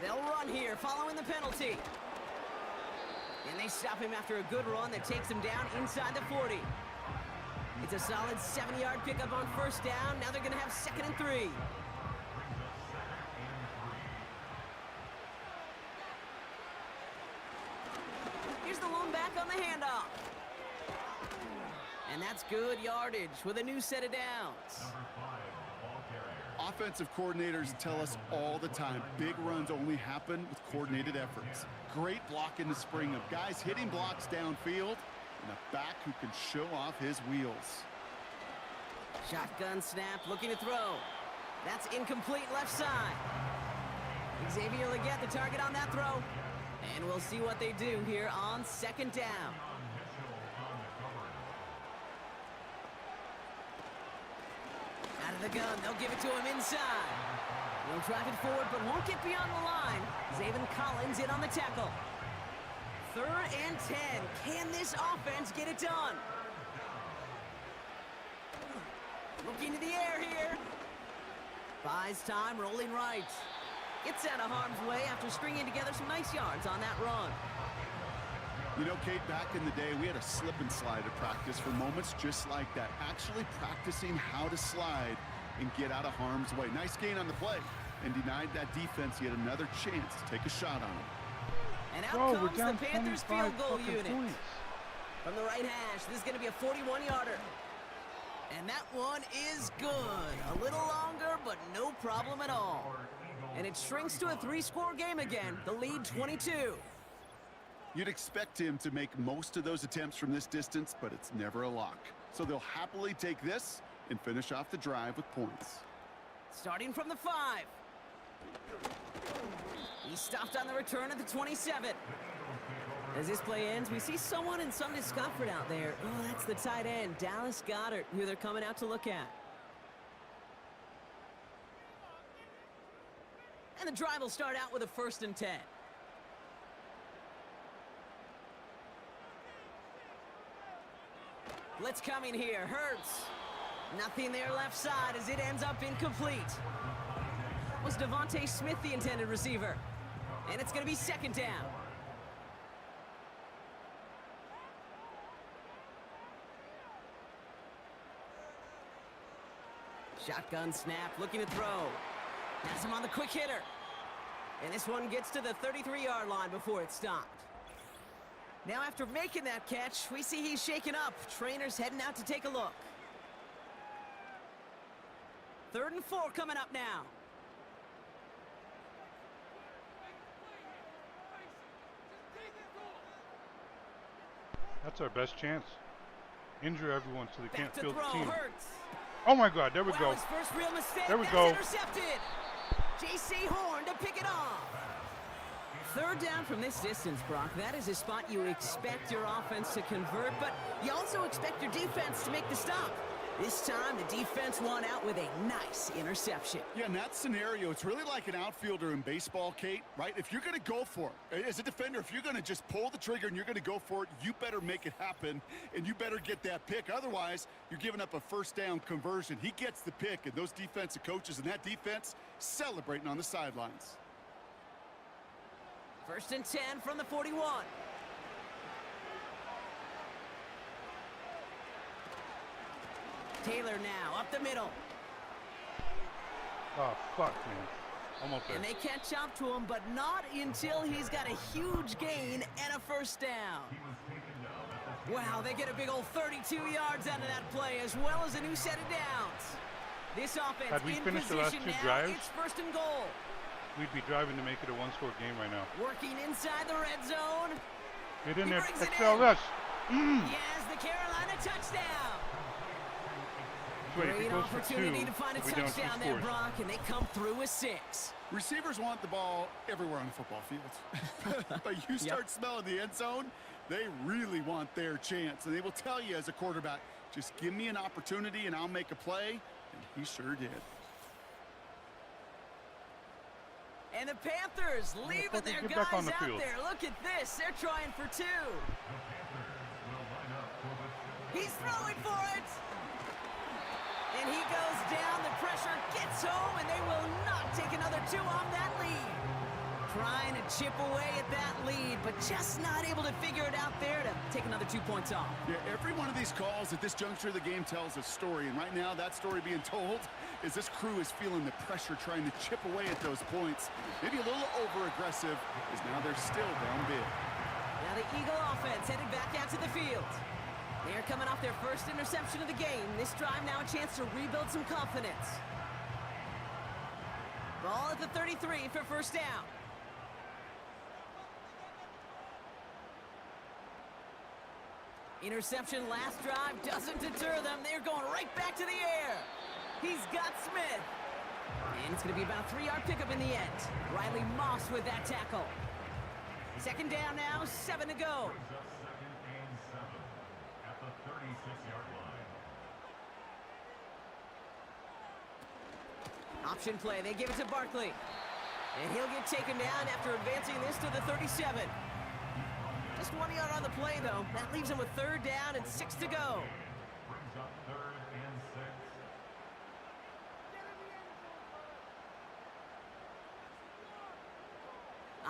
They'll run here, following the penalty. And they stop him after a good run that takes him down inside the 40. It's a solid 7-yard pickup on first down. Now they're going to have 2nd and 3. Here's the lone back on the handoff. And that's good yardage with a new set of downs. Offensive coordinators tell us all the time, big runs only happen with coordinated efforts. Great block in the spring of guys hitting blocks downfield and a back who can show off his wheels. Shotgun snap, looking to throw. That's incomplete left side. Xavier Legette the target on that throw. And we'll see what they do here on 2nd down. Out of the gun, they'll give it to him inside. He'll drive it forward, but won't get beyond the line. Zaven Collins in on the tackle. 3rd and 10. Can this offense get it done? Looking to the air here. Buys time, rolling right. Gets out of harm's way after stringing together some nice yards on that run. You know, Kate, back in the day, we had a slip and slide at practice for moments just like that. Actually practicing how to slide and get out of harm's way. Nice gain on the play and denied that defense yet another chance to take a shot on him. And out Bro, we're comes down the Panthers 25 field goal fucking unit. points. From the right hash, this is going to be a 41-yarder. And that one is good. A little longer, but no problem at all. And it shrinks to a 3-score game again. The lead 22. You'd expect him to make most of those attempts from this distance, but it's never a lock. So they'll happily take this and finish off the drive with points. Starting from the 5. He stopped on the return at the 27. As this play ends, we see someone in some discomfort out there. Oh, that's the tight end, Dallas Goedert, who they're coming out to look at. And the drive will start out with a 1st and 10. Blitz coming here. Hurts. Nothing there left side as it ends up incomplete. Was Devontae Smith the intended receiver? And it's going to be 2nd down. Shotgun snap, looking to throw. Has him on the quick hitter. And this one gets to the 33-yard line before it stopped. Now after making that catch, we see he's shaken up. Trainer's heading out to take a look. 3rd and 4 coming up now. That's our best chance. Injure everyone so they can't field the team. Hurts. Oh my God, there we go. His first real mistake. There we go. Intercepted. J.C. Horn to pick it off. 3rd down from this distance, Brock. That is a spot you expect your offense to convert, but you also expect your defense to make the stop. This time, the defense won out with a nice interception. Yeah, in that scenario, it's really like an outfielder in baseball, Kate, right? If you're going to go for it, as a defender, if you're going to just pull the trigger and you're going to go for it, you better make it happen, and you better get that pick. Otherwise, you're giving up a 1st down conversion. He gets the pick, and those defensive coaches and that defense celebrating on the sidelines. 1st and 10 from the 41. Taylor now up the middle. Oh, fuck, man. Almost there. And they catch up to him, but not until he's got a huge gain and a 1st down. Wow, they get a big old 32 yards out of that play, as well as a new set of downs. This offense Had we in finished the last position 2 now, drives, it's 1st and goal. we'd be driving to make it a 1-score game right now. Working inside the red zone. Get in He there. brings it Excel in. this. He has the Carolina touchdown. Wait, if Great it goes for 2, opportunity to find a we'll be down 2 touchdown there, scores. Brock, and they come through with 6. Receivers want the ball everywhere on the football field. But you start smelling the end zone, they really want their chance. And they will tell you as a quarterback, just give me an opportunity and I'll make a play. And he sure did. And the Panthers leaving their get guys back on the out field. there. Look at this. They're trying for 2. He's throwing for it. And he goes down. The pressure gets home, and they will not take another 2 off that lead. Trying to chip away at that lead, but just not able to figure it out there to take another 2 points off. Yeah, every one of these calls at this juncture of the game tells a story. And right now, that story being told is this crew is feeling the pressure, trying to chip away at those points. Maybe a little over-aggressive, as now they're still down big. Now the Eagle offense headed back out to the field. They're coming off their first interception of the game. This drive now a chance to rebuild some confidence. Ball at the 33 for 1st down. Interception last drive doesn't deter them. They're going right back to the air. He's got Smith. And it's going to be about a 3-yard pickup in the end. Riley Moss with that tackle. 2nd down now, 7 to go. At the 36-yard line. Option play, they give it to Barkley. And he'll get taken down after advancing this to the 37. Just 1 yard on the play, though. That leaves him with 3rd down and 6 to go. Brings up 3rd and 6.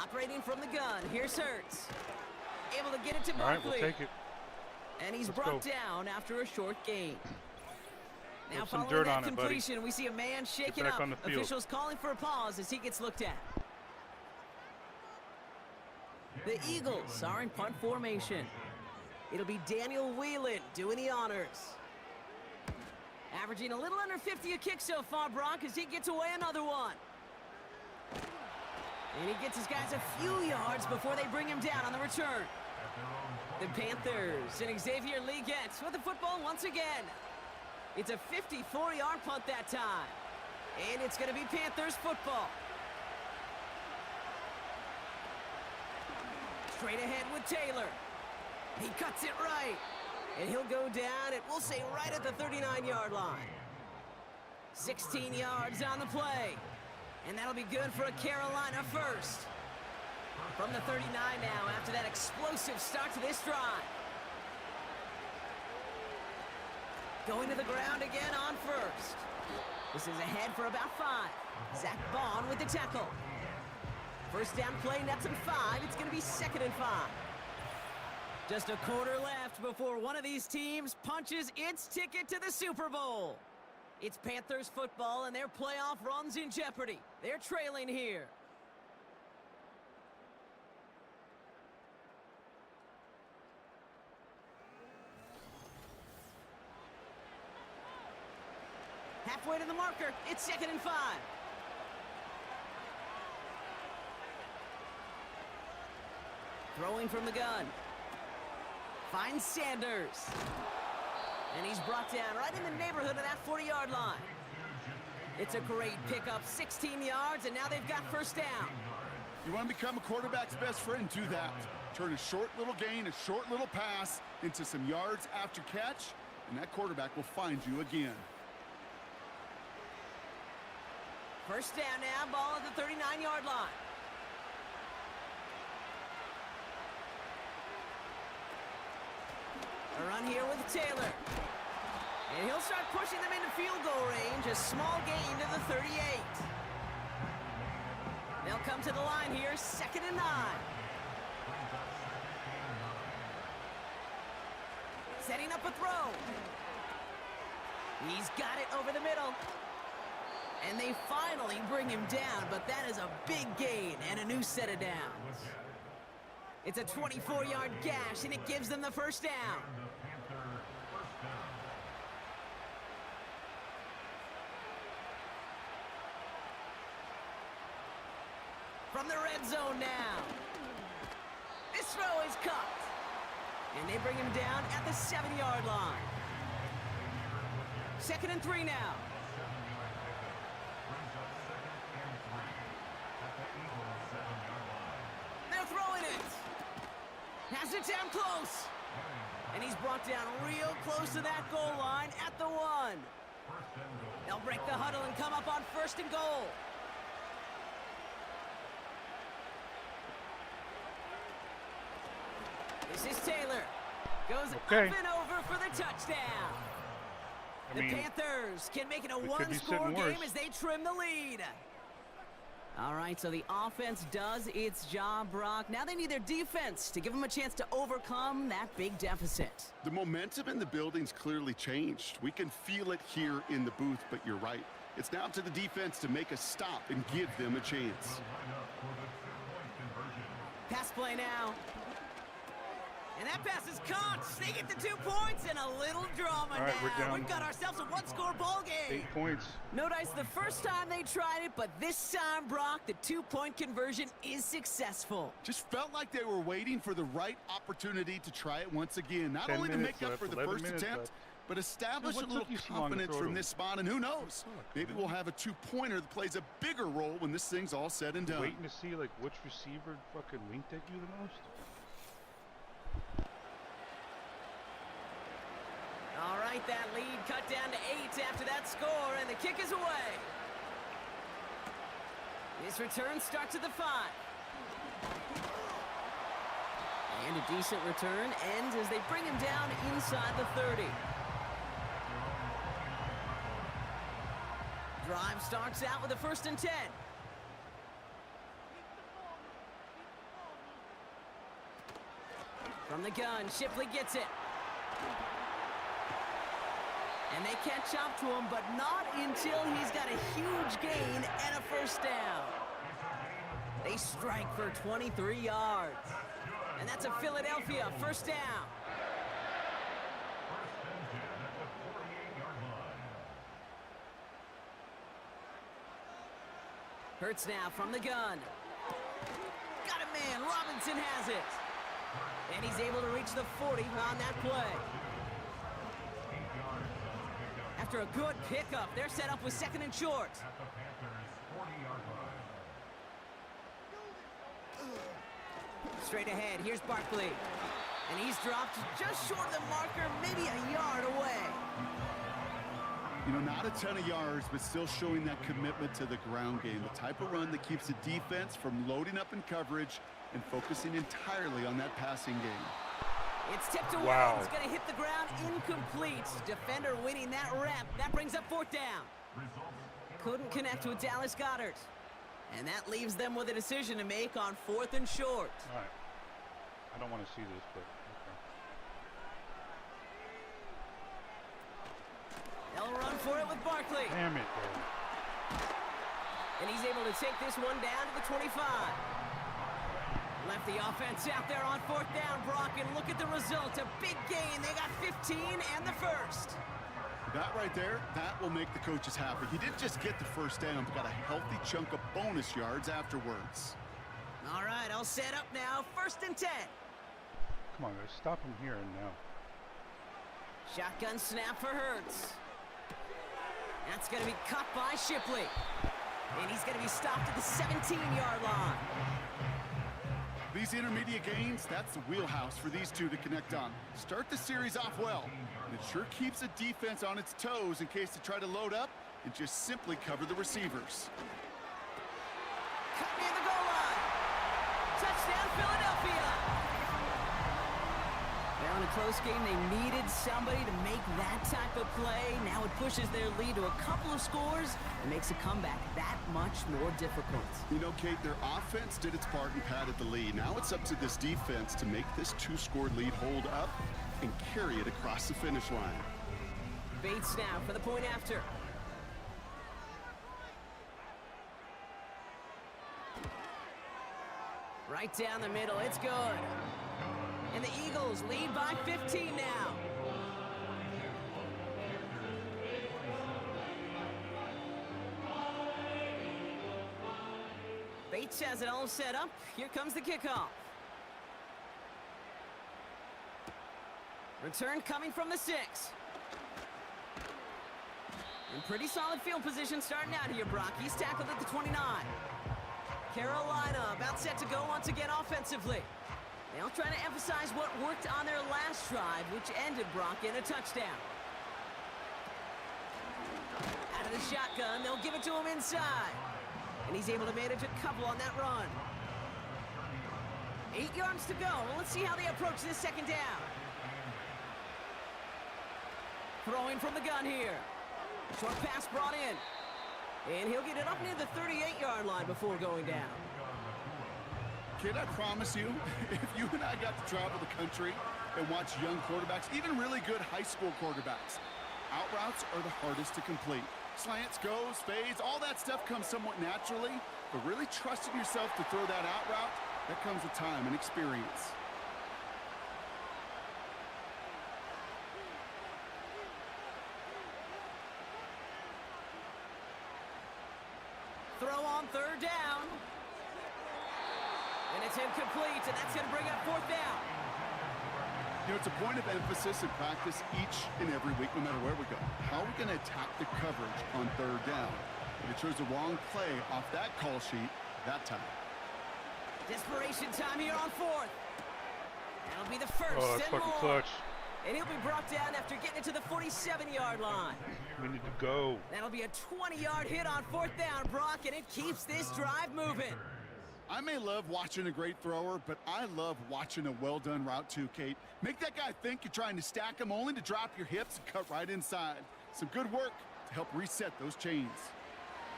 Operating from the gun, here's Hurts. Able to get it to All right, Barkley. we'll take it. And he's Let's brought go. down after a short gain. Now Put some following dirt that on it, buddy. completion, we see a man shaken back up. on the field. Officials calling for a pause as he gets looked at. The Eagles are in punt formation. It'll be Daniel Whelan doing the honors. Averaging a little under 50 a kick so far, Brock, as he gets away another one. And he gets his guys a few yards before they bring him down on the return. The Panthers and Xavier Lee gets with the football once again. It's a 54-yard punt that time. And it's going to be Panthers football. Straight ahead with Taylor. He cuts it right. And he'll go down, and we'll say right at the 39-yard line. 16 yards on the play. And that'll be good for a Carolina first. From the 39 now after that explosive start to this drive. Going to the ground again on first. This is ahead for about 5. Zach Bond with the tackle. First down play, nets him 5. It's going to be 2nd and 5. Just a quarter left before one of these teams punches its ticket to the Super Bowl. It's Panthers football, and their playoff run's in jeopardy. They're trailing here. Halfway to the marker, it's 2nd and 5. Throwing from the gun. Finds Sanders. And he's brought down right in the neighborhood of that 40-yard line. It's a great pickup, 16 yards, and now they've got first down. You want to become a quarterback's best friend, do that. Turn a short little gain, a short little pass into some yards after catch, and that quarterback will find you again. First down now, ball at the 39-yard line. A run here with Taylor. And he'll start pushing them into field goal range. A small gain to the 38. They'll come to the line here, 2nd and 9. Setting up a throw. He's got it over the middle. And they finally bring him down, but that is a big gain and a new set of downs. It's a 24-yard gash, and it gives them the first down. From the red zone now. This throw is cut. And they bring him down at the 7-yard line. 2nd and 3 now. They're throwing it. Has it down close. And he's brought down real close to that goal line at the 1. They'll break the huddle and come up on 1st and goal. This is Taylor. Goes up and over for the touchdown. The Panthers can make it a 1-score game as they trim the lead. All right, so the offense does its job, Brock. Now they need their defense to give them a chance to overcome that big deficit. The momentum in the building's clearly changed. We can feel it here in the booth, but you're right. It's now to the defense to make a stop and give them a chance. Pass play now. And that pass is caught. They get the 2 points and a little drama now. We've got ourselves a 1-score ball game. 8 points. No dice the first time they tried it, but this time, Brock, the 2-point conversion is successful. Just felt like they were waiting for the right opportunity to try it once again. Not only to make up for the first attempt, but establish a little confidence from this spot. And who knows, maybe we'll have a 2-pointer that plays a bigger role when this thing's all said and done. Waiting to see like which receiver fucking winked at you the most. All right, that lead cut down to 8 after that score, and the kick is away. This return starts at the 5. And a decent return ends as they bring him down inside the 30. Drive starts out with a 1st and 10. From the gun, Shipley gets it. And they catch up to him, but not until he's got a huge gain and a first down. They strike for 23 yards. And that's a Philadelphia first down. Hurts now from the gun. Got a man. Robinson has it. And he's able to reach the 40 on that play. After a good pickup, they're set up with 2nd and short. At the Panthers' 40-yard line. Straight ahead, here's Barkley. And he's dropped just short of the marker, maybe a yard away. You know, not a ton of yards, but still showing that commitment to the ground game. The type of run that keeps the defense from loading up in coverage and focusing entirely on that passing game. It's tipped away. Wow. It's going to hit the ground incomplete. Defender winning that rep. That brings up 4th down. Couldn't connect with Dallas Goedert. And that leaves them with a decision to make on 4th and short. All right. I don't want to see this, but okay. They'll run for it with Barkley. Damn it, bro. And he's able to take this one down to the 25. Left the offense out there on 4th down, Brock, and look at the result. A big gain. They got 15 and the first. That right there, that will make the coaches happy. He didn't just get the first down, but got a healthy chunk of bonus yards afterwards. All right, all set up now. 1st and 10. Come on, guys. Stop him here and now. Shotgun snap for Hurts. That's going to be cut by Shipley. And he's going to be stopped at the 17-yard line. These intermediate gains, that's the wheelhouse for these two to connect on. Start the series off well. And it sure keeps the defense on its toes in case they try to load up and just simply cover the receivers. Cut near the goal line. Touchdown, Philadelphia. Now in a close game, they needed somebody to make that type of play. Now it pushes their lead to a couple of scores and makes a comeback that much more difficult. You know, Kate, their offense did its part and padded the lead. Now it's up to this defense to make this 2-score lead hold up and carry it across the finish line. Bates now for the point after. Right down the middle, it's good. And the Eagles lead by 15 now. Bates has it all set up. Here comes the kickoff. Return coming from the 6. In pretty solid field position starting out here, Brock. He's tackled at the 29. Carolina about set to go once again offensively. They'll try to emphasize what worked on their last drive, which ended, Brock, in a touchdown. Out of the shotgun, they'll give it to him inside. And he's able to manage a couple on that run. 8 yards to go. Well, let's see how they approach this 2nd down. Throwing from the gun here. Short pass brought in. And he'll get it up near the 38-yard line before going down. Kid, I promise you, if you and I got to travel the country and watch young quarterbacks, even really good high school quarterbacks, out routes are the hardest to complete. Slants, goes, fades, all that stuff comes somewhat naturally, but really trusting yourself to throw that out route, that comes with time and experience. Throw on 3rd down. And it's incomplete, and that's going to bring up 4th down. You know, it's a point of emphasis in practice each and every week, no matter where we go. How are we going to attack the coverage on 3rd down? If it shows the wrong play off that call sheet that time. Desperation time here on 4th. That'll be the first Oh, that's and fucking more. clutch. And he'll be brought down after getting it to the 47-yard line. We need to go. That'll be a 20-yard hit on 4th down, Brock, and it keeps this drive moving. I may love watching a great thrower, but I love watching a well-done route too, Kate. Make that guy think you're trying to stack him only to drop your hips and cut right inside. Some good work to help reset those chains.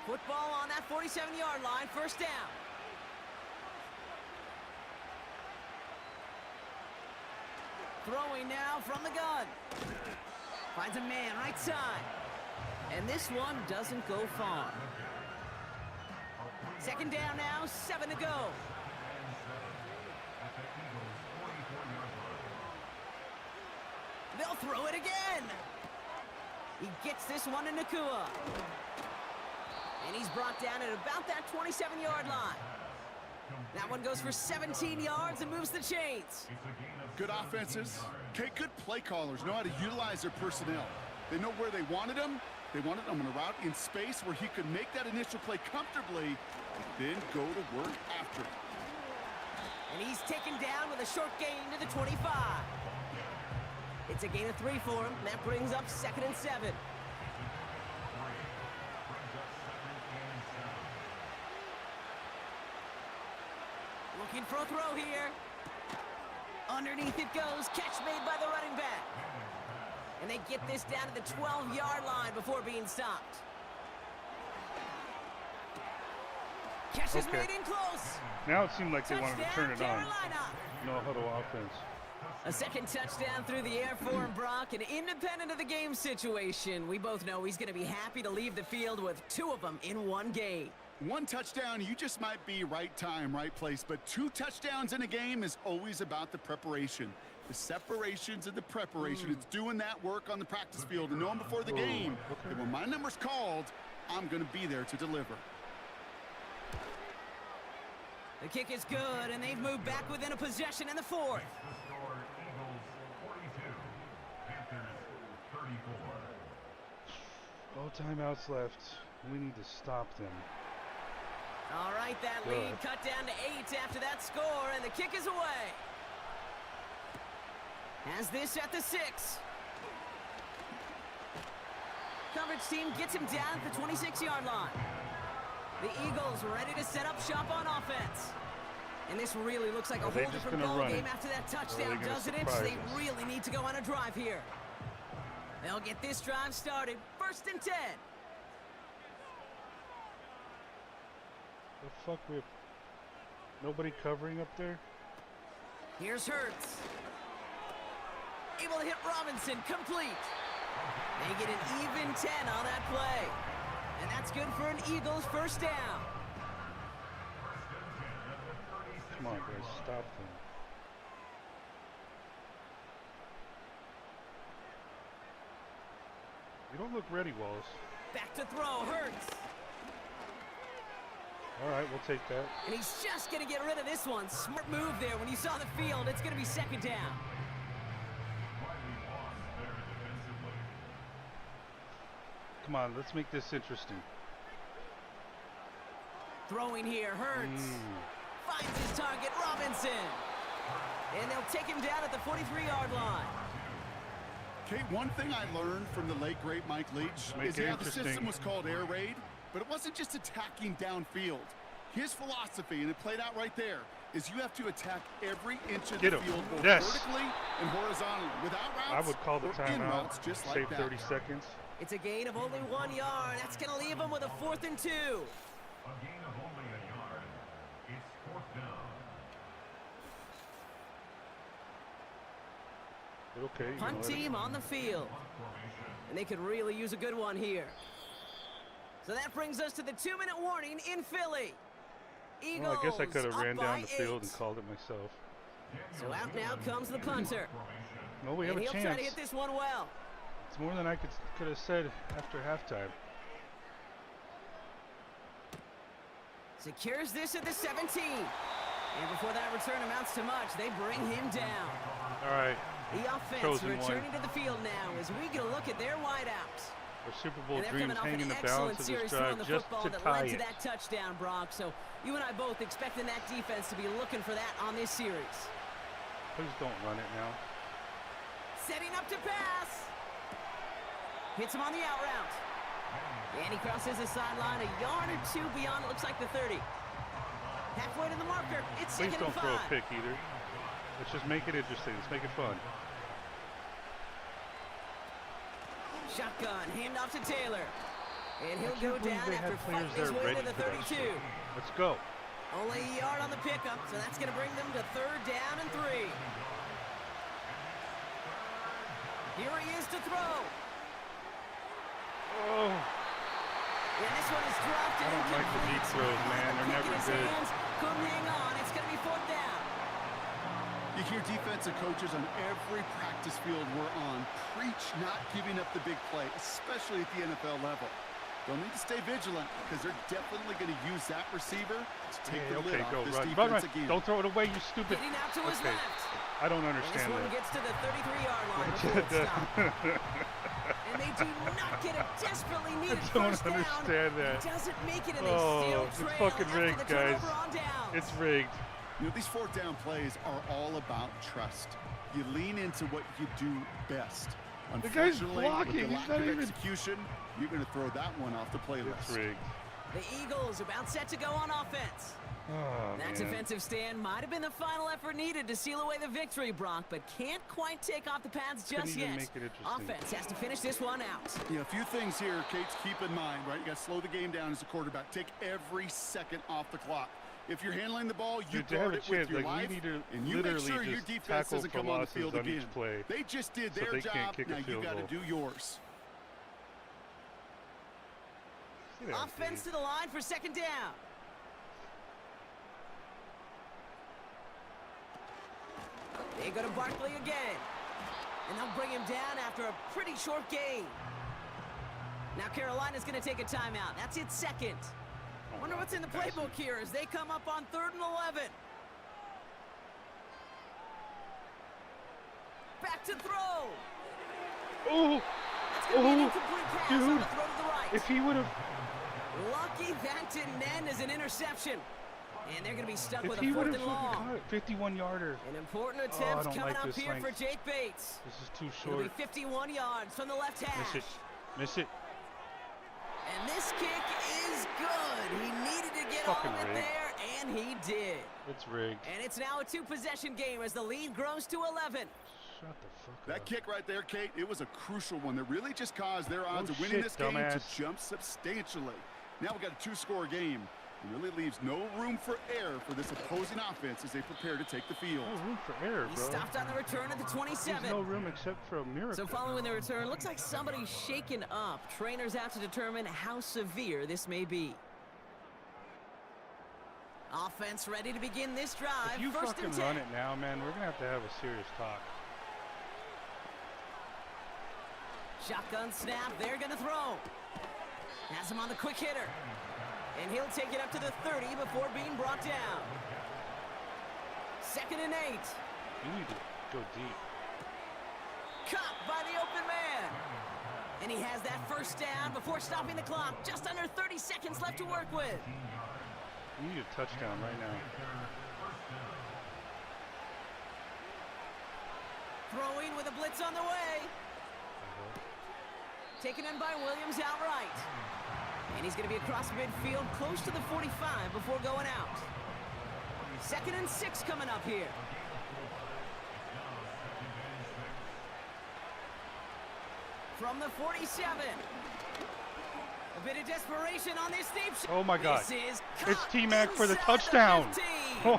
Football on that 47-yard line, 1st down. Throwing now from the gun. Finds a man right side. And this one doesn't go far. 2nd down now, 7 to go. They'll throw it again. He gets this one to Nakua. And he's brought down at about that 27-yard line. That one goes for 17 yards and moves the chains. Good offenses. Okay, good play callers know how to utilize their personnel. They know where they wanted them. They wanted him on a route in space where he could make that initial play comfortably, then go to work after it. And he's taken down with a short gain to the 25. It's a gain of 3 for him. That brings up 2nd and 7. Looking for a throw here. Underneath it goes. Catch made by the running back. And they get this down to the 12-yard line before being stopped. Catch is made in close. Now it seemed like they wanted to turn it on. Carolina. No huddle offense. A second touchdown through the air for him, Brock, and independent of the game situation, we both know he's going to be happy to leave the field with 2 of them in one game. 1 touchdown, you just might be right time, right place, but 2 touchdowns in a game is always about the preparation. The separations and the preparation. It's doing that work on the practice field and knowing before the game that when my number's called, I'm going to be there to deliver. The kick is good, and they've moved back within a possession in the 4th. No timeouts left. We need to stop them. All right, that lead cut down to 8 after that score, and the kick is away. Has this at the 6. Coverage team gets him down at the 26-yard line. The Eagles ready to set up shop on offense. And this really looks like a whole different ball game after that touchdown, doesn't it? They really need to go on a drive here. They'll get this drive started. 1st and 10. The fuck, we have nobody covering up there? Here's Hurts. Able to hit Robinson, complete. They get an even 10 on that play. And that's good for an Eagles 1st down. Come on, guys, stop them. You don't look ready, Wallace. Back to throw, Hurts. All right, we'll take that. And he's just going to get rid of this one. Smart move there. When you saw the field, it's going to be 2nd down. Come on, let's make this interesting. Throwing here, Hurts. Finds his target, Robinson. And they'll take him down at the 43-yard line. Okay, one thing I learned from the late, great Mike Leach is the system was called air raid, but it wasn't just attacking downfield. His philosophy, and it played out right there, is you have to attack every inch of the field, both vertically and horizontally. Without routes, I would call the timeout, just save like 30 seconds. It's a gain of only 1 yard. That's going to leave him with a 4th and 2. A gain of only a yard. It's 4th down. Okay. Punt team on the field. And they could really use a good one here. So that brings us to the 2-minute warning in Philly. Eagles, well, I guess I could have ran down the 8. field and called it myself. So out now comes the punter. Well, we have a chance. He'll try to hit this one well. It's more than I could have said after halftime. Secures this at the 17. And before that return amounts to much, they bring him down. All right. The offense returning to the field now as we get a look at their wideouts. Our Super Bowl dreams hang in the balance of this drive just to tie it. To that touchdown, Brock. So you and I both expecting that defense to be looking for that on this series. Please don't run it now. Setting up to pass. Hits him on the out route. And he crosses the sideline a yard or 2 beyond, it looks like the 30. Halfway to the marker. It's 2nd and 5. Please don't throw a pick either. Let's just make it interesting. Let's make it fun. Shotgun, handoff to Taylor. And he'll go down after fighting his way to the 32. Let's go. Only a yard on the pickup, so that's going to bring them to 3rd down and 3. Here he is to throw. Oh. Yeah, this one is dropped. I don't like the deep throws, man. They're never good. Couldn't hang on. It's going to be 4th down. You hear defensive coaches on every practice field we're on preach not giving up the big play, especially at the NFL level. They'll need to stay vigilant because they're definitely going to use that receiver to take the lid off this defense run. again. Don't throw it away, you stupid. Getting out to his left. I don't And understand this one that. gets to the 33-yard line before it's stopped. And they do not get a desperately needed I don't first down. understand that. It doesn't make it, and they Oh, still it's trail fucking after rigged, the guys. turnover on downs. It's rigged. You know, these fourth down plays are all about trust. You lean into what you do best. The guy's Unfortunately, blocking. with the He's lack not of even... execution, you're going to throw that one off the playlist. It's rigged. The Eagles about set to go on offense. Oh, That man. defensive stand might have been the final effort needed to seal away the victory, Brock, but can't quite take off the pads just Couldn't even yet. make it interesting. Offense has to finish this one out. Yeah, a few things here, Kate, to keep in mind, right? You got to slow the game down as a quarterback. Take every second off the clock. If you're handling the ball, you Dude, to have guard a it with chance, your like, life, we need to and you make literally sure your just defense tackle doesn't for come on the losses field on again. each play, They just did so their they can't job. kick a Now you field got to goal. do yours. Get out, Offense dude. to the line for second down. They go to Barkley again. And they'll bring him down after a pretty short gain. Now Carolina's going to take a timeout. That's its second. Wonder what's in the playbook here as they come up on 3rd and 11. Back to throw. Oh, That's going to be an incomplete pass on dude. the throw to the right. If he would have... Lucky that didn't end as an interception. And they're going to be stuck If with he a would 4th have and long. 51-yarder. An important I attempt don't coming like up this here for length. Jake Bates. This is too It'll short. be 51 yards from the left hash. Miss it. Miss it. And this kick is good. He needed to get all Fucking of it rigged. there, and he did. It's rigged. And it's now a 2-possession game as the lead grows to 11. Shut the fuck That up. kick right there, Kate, it was a crucial one that really just caused their odds Oh, of winning shit, this game dumbass. to jump substantially. Now we got a 2-score game. It really leaves no room for error for this opposing offense as they prepare to take the field. No room for error, He bro. stopped on the return at the 27. There's no room except for a miracle. So following the return, looks like somebody's shaken up. Trainers out to determine how severe this may be. Offense ready to begin this drive. If you First fucking and 10. run it now, man, we're going to have a serious talk. Shotgun snap, they're gonna throw. Has him on the quick hitter. And he'll take it up to the 30 before being brought down. 2nd and 8. You need to go deep. Caught by the open man. And he has that first down before stopping the clock. Just under 30 seconds left to work with. You need a touchdown right now. Throwing with a blitz on the way. Taken in by Williams outright. And he's going to be across midfield, close to the 45 before going out. 2nd and 6 coming up here. From the 47. A bit of desperation on this deep shot. Oh my God. This is It's caught T-Mac for the inside touchdown. 15.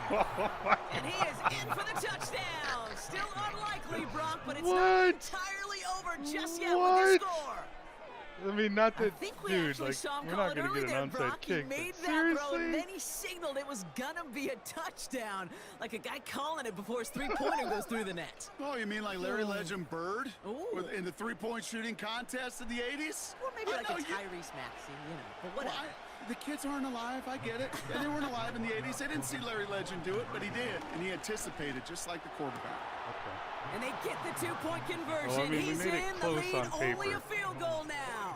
And he is in for the touchdown. Still unlikely, Brock, but it's not What? entirely over just yet with What? the score. I mean, not I that, think we dude, actually like, saw him we're call not it going to early get there, an onside Brock. kick. He made but that throw, and seriously? then he signaled it was gonna be a touchdown, like a guy calling it before his three-pointer goes through the net. Oh, you mean like Larry Legend Bird Ooh. in the three-point shooting contest in the 80s? Or maybe I like know a you- Tyrese Maxey, you know, but Well, whatever. the kids aren't alive, I get it. And they weren't alive in the 80s. They didn't see Larry Legend do it, but he did. And he anticipated, just like the quarterback. Okay. And they get the two-point conversion. Well, I mean, we He's made it in the close lead, on only paper. a field goal now.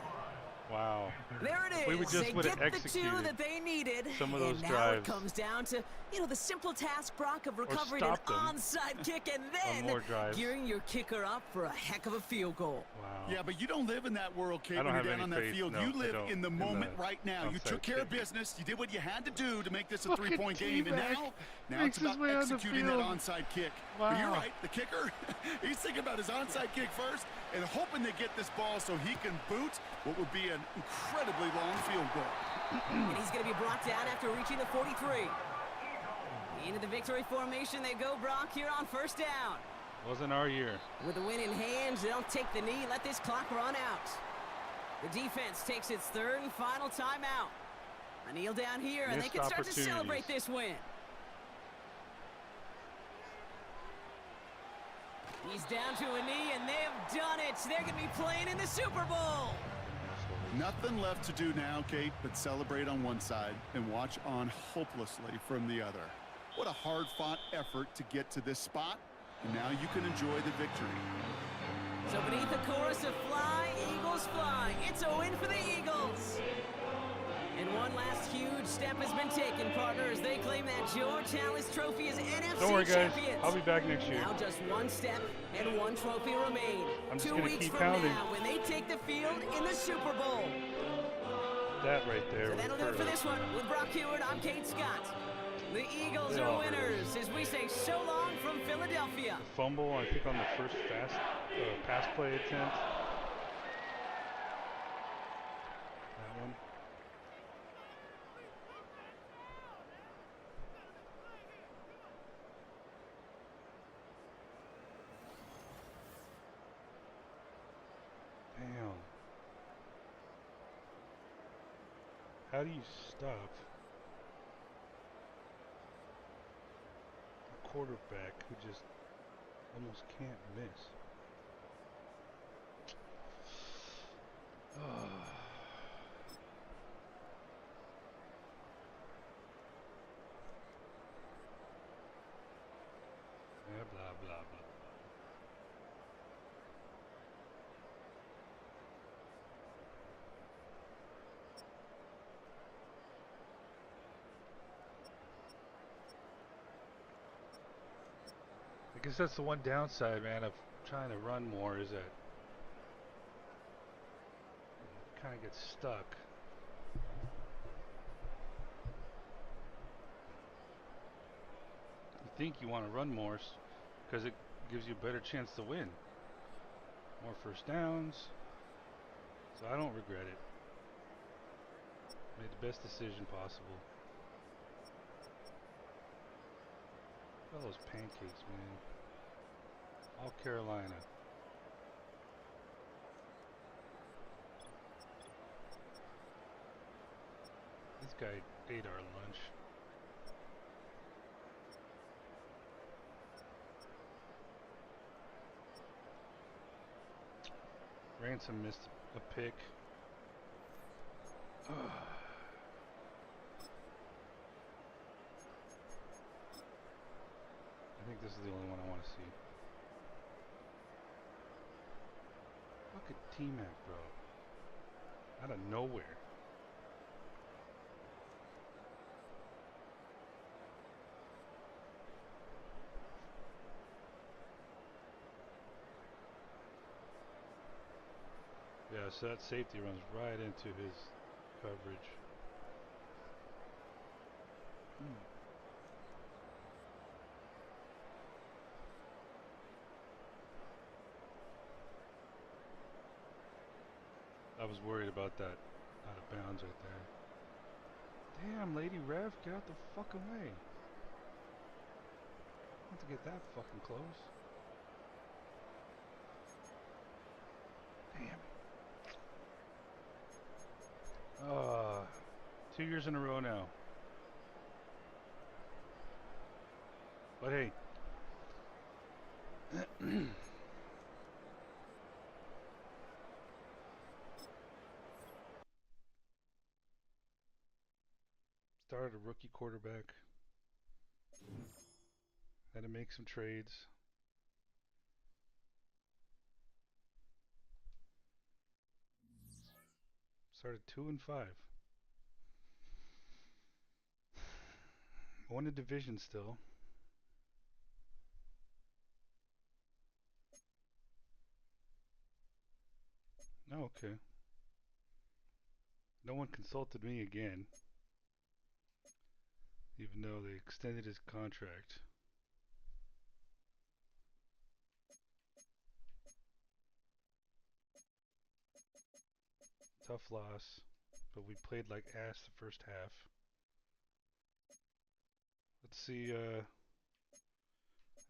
Wow. There it is. We would just they would've get the two executed that they needed. some of those and now drives. it comes down to, you know, the simple task, Brock, of recovering an stop them onside kick and on then more drives. gearing your kicker up for a heck of a field goal. Wow. Yeah, but you don't live in that world, Kate, I don't when have you're down any on that faith. field. No, you I live don't. in the In moment the right now. You onside took care of kick. business. You did what you had to do to make this a Fucking three-point game. And T-Mac now makes it's about his way on the executing that field. onside kick. But you're Wow. right. The kicker, he's thinking about his onside kick first and hoping to get this ball so he can boot what would be an incredibly long field goal. And he's going to be brought down after reaching the 43. Into the victory formation they go, Brock, here on first down. Wasn't our year. With the win in hand, they'll take the knee, let this clock run out. The defense takes its third and final timeout. A kneel down here, and they Missed can start to opportunities. celebrate this win. He's down to a knee, and they've done it. They're going to be playing in the Super Bowl. Nothing left to do now, Kate, but celebrate on one side and watch on hopelessly from the other. What a hard-fought effort to get to this spot, and now you can enjoy the victory. So beneath the chorus of Fly, Eagles Fly, it's a win for the Eagles. And one last huge step has been taken, partner, as they claim that George Hallis Trophy as NFC Don't worry, guys. champions. I'll be back next year. Now just one step and one trophy remain. I'm just 2 gonna weeks keep from pounding. now when they take the field in the Super Bowl. That right there. So that'll do it for this one. With Brock Heward, I'm Kate Scott. The Eagles are winners as we say so long from Philadelphia. Fumble, I think, on the first pass play attempt. That one. Damn. How do you stop a quarterback who just almost can't miss? Yeah, blah, blah, blah. I guess that's the one downside, man, of trying to run more, is that you kind of get stuck. You think you want to run more because it gives you a better chance to win. More first downs. So I don't regret it. Made the best decision possible. Look at those pancakes, man. All Carolina. This guy ate our lunch. Ransom missed a pick. I think this is the only one I want to see. Look at T-Mac, bro. Out of nowhere. Yeah, so that safety runs right into his coverage. I was worried about that out of bounds right there. Damn, Lady Rev, get out the fucking way. Not to get that fucking close. Damn. 2 years in a row now. But hey. Started a rookie quarterback. Had to make some trades. Started 2-5. Won the division still. Oh, okay. No one consulted me again, even though they extended his contract. Tough loss, but we played like ass the first half. Let's see,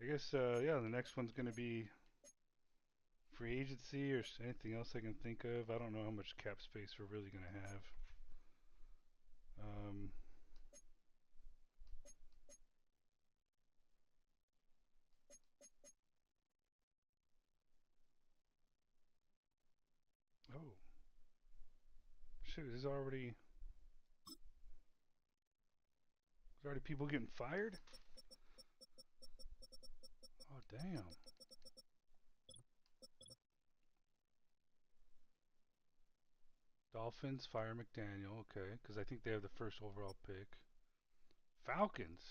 I guess, yeah, the next one's going to be free agency or anything else I can think of. I don't know how much cap space we're really going to have. Oh. shit, there's already people getting fired? Oh, damn. Dolphins fire McDaniel, okay, because I think they have the first overall pick. Falcons,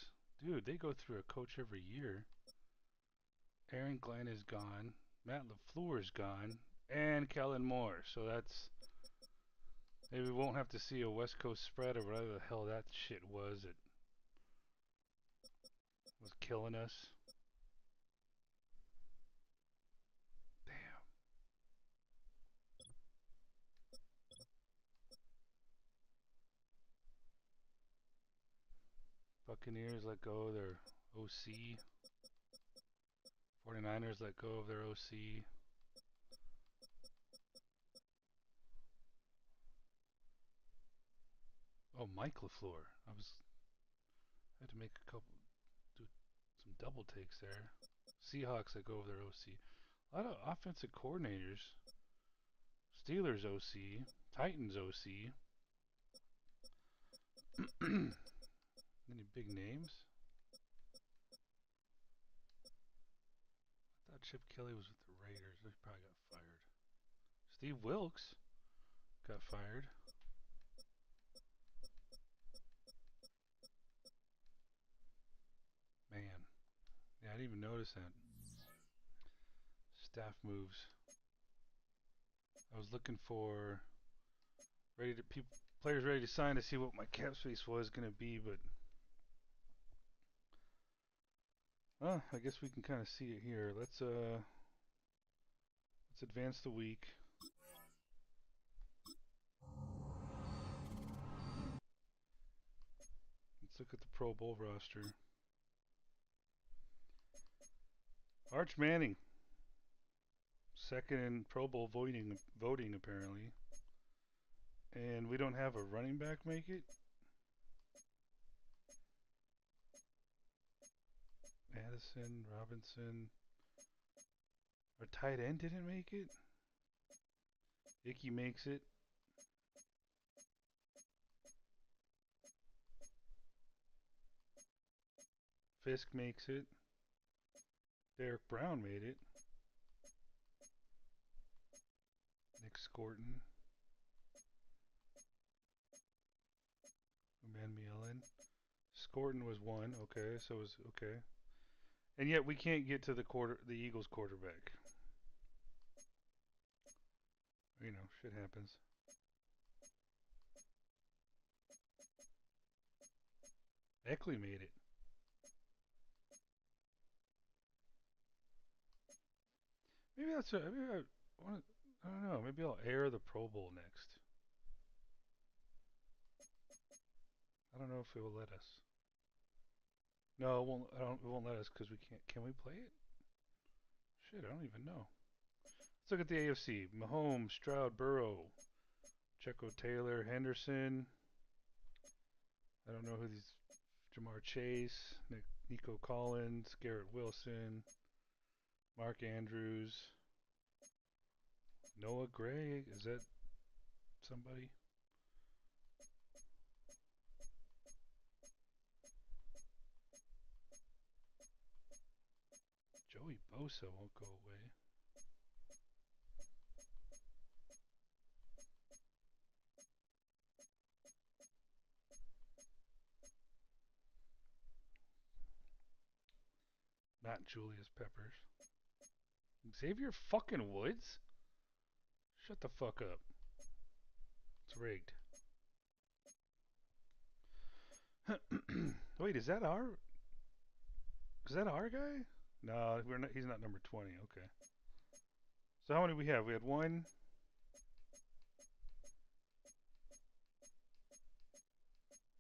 dude, they go through a coach every year. Aaron Glenn is gone. Matt LaFleur is gone. And Kellen Moore. So that's... Maybe we won't have to see a West Coast spread or whatever the hell that shit was. It was killing us. Damn. Buccaneers let go of their OC. 49ers let go of their OC. Oh, Mike LaFleur. I had to make do some double takes there. Seahawks let go of their OC. A lot of offensive coordinators. Steelers OC. Titans OC. Any big names? I thought Chip Kelly was with the Raiders. He probably got fired. Steve Wilkes got fired. Man. Yeah, I didn't even notice that. Staff moves. I was looking for players ready to sign to see what my cap space was going to be, but well, I guess we can kind of see it here. Let's advance the week. Let's look at the Pro Bowl roster. Arch Manning, second in Pro Bowl voting apparently. And we don't have a running back make it. Addison, Robinson. Our tight end didn't make it. Icky makes it. Fisk makes it. Derek Brown made it. Nick Scorton. Van Mielen. Scorton was one. Okay, so it was okay. And yet we can't get to the Eagles quarterback. You know, shit happens. Eckley made it. Maybe that's I don't know. Maybe I'll air the Pro Bowl next. I don't know if it will let us. No, it won't. It won't let us because we can't. Can we play it? Shit, I don't even know. Let's look at the AFC. Mahomes, Stroud, Burrow, Checo, Taylor, Henderson. I don't know who these. Jamar Chase, Nico Collins, Garrett Wilson, Mark Andrews, Noah Gray. Is that somebody? Joey Bosa won't go away. Not Julius Peppers. Xavier fucking Woods? Shut the fuck up. It's rigged. Wait, is that our guy? No, we're not. He's not number 20. Okay. So how many do we have? We had 1,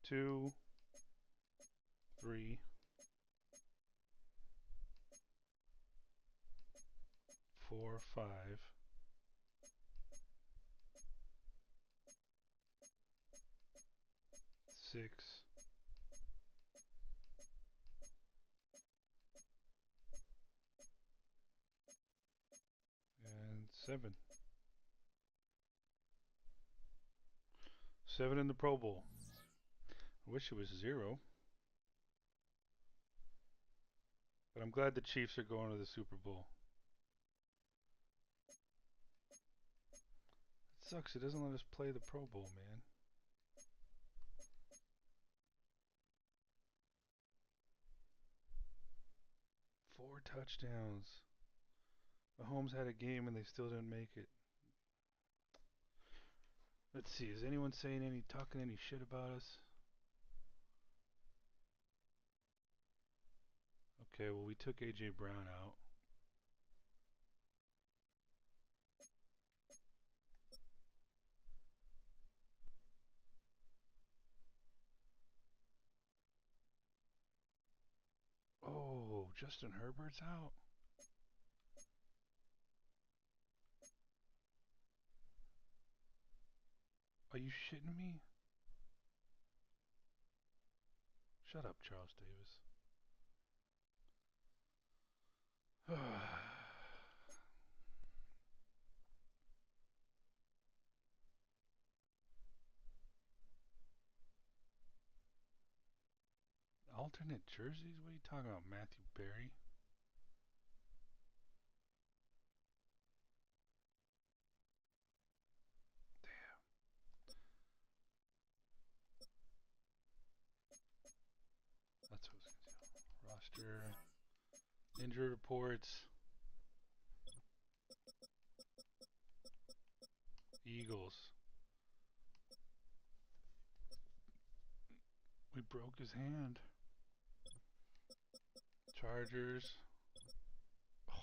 2, 3, 4, 5, 6, and 7. 7 in the Pro Bowl. I wish it was 0. But I'm glad the Chiefs are going to the Super Bowl. It sucks. It doesn't let us play the Pro Bowl, man. Four touchdowns. Mahomes had a game and they still didn't make it. Let's see. Is anyone talking any shit about us? Okay, well, we took A.J. Brown out. Oh, Justin Herbert's out. Are you shitting me? Shut up, Charles Davis. Alternate jerseys? What are you talking about, Matthew Berry? That's what I was going to say. Roster. Injury reports. Eagles. We broke his hand. Chargers. Oh,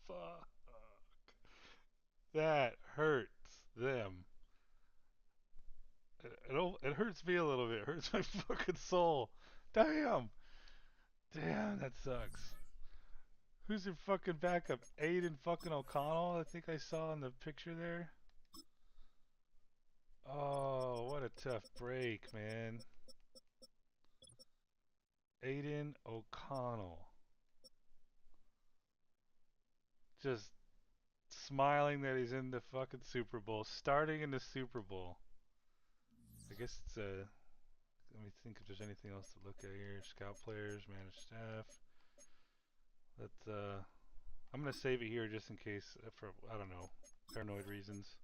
fuck. That hurts them. It hurts me a little bit. It hurts my fucking soul. Damn. Damn, that sucks. Who's your fucking backup? Aiden fucking O'Connell, I think I saw in the picture there. Oh, what a tough break, man. Aiden O'Connell. Just smiling that he's in the fucking Super Bowl. Starting in the Super Bowl. I guess it's let me think if there's anything else to look at here. Scout players, managed staff. I'm gonna save it here just in case for, I don't know, paranoid reasons.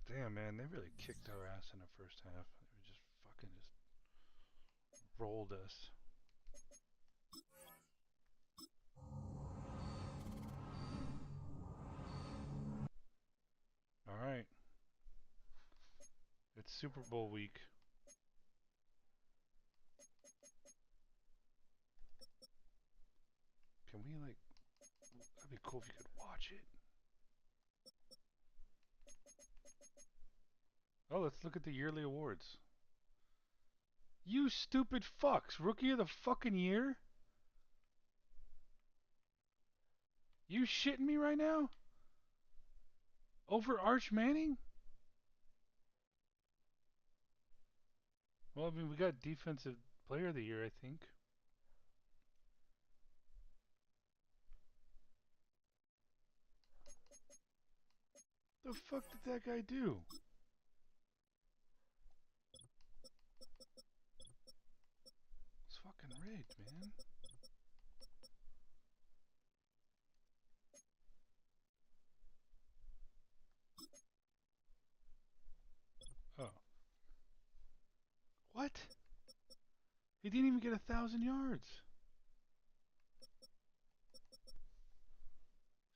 Damn, man, they really kicked our ass in the first half. They just fucking rolled us. All right. It's Super Bowl week. Can we, like, that'd be cool if you could watch it. Oh, let's look at the yearly awards. You stupid fucks. Rookie of the fucking year? You shitting me right now? Over Arch Manning? Well, I mean, we got defensive player of the year, I think. The fuck did that guy do? It's fucking rigged, man. Oh. What? He didn't even get 1,000 yards.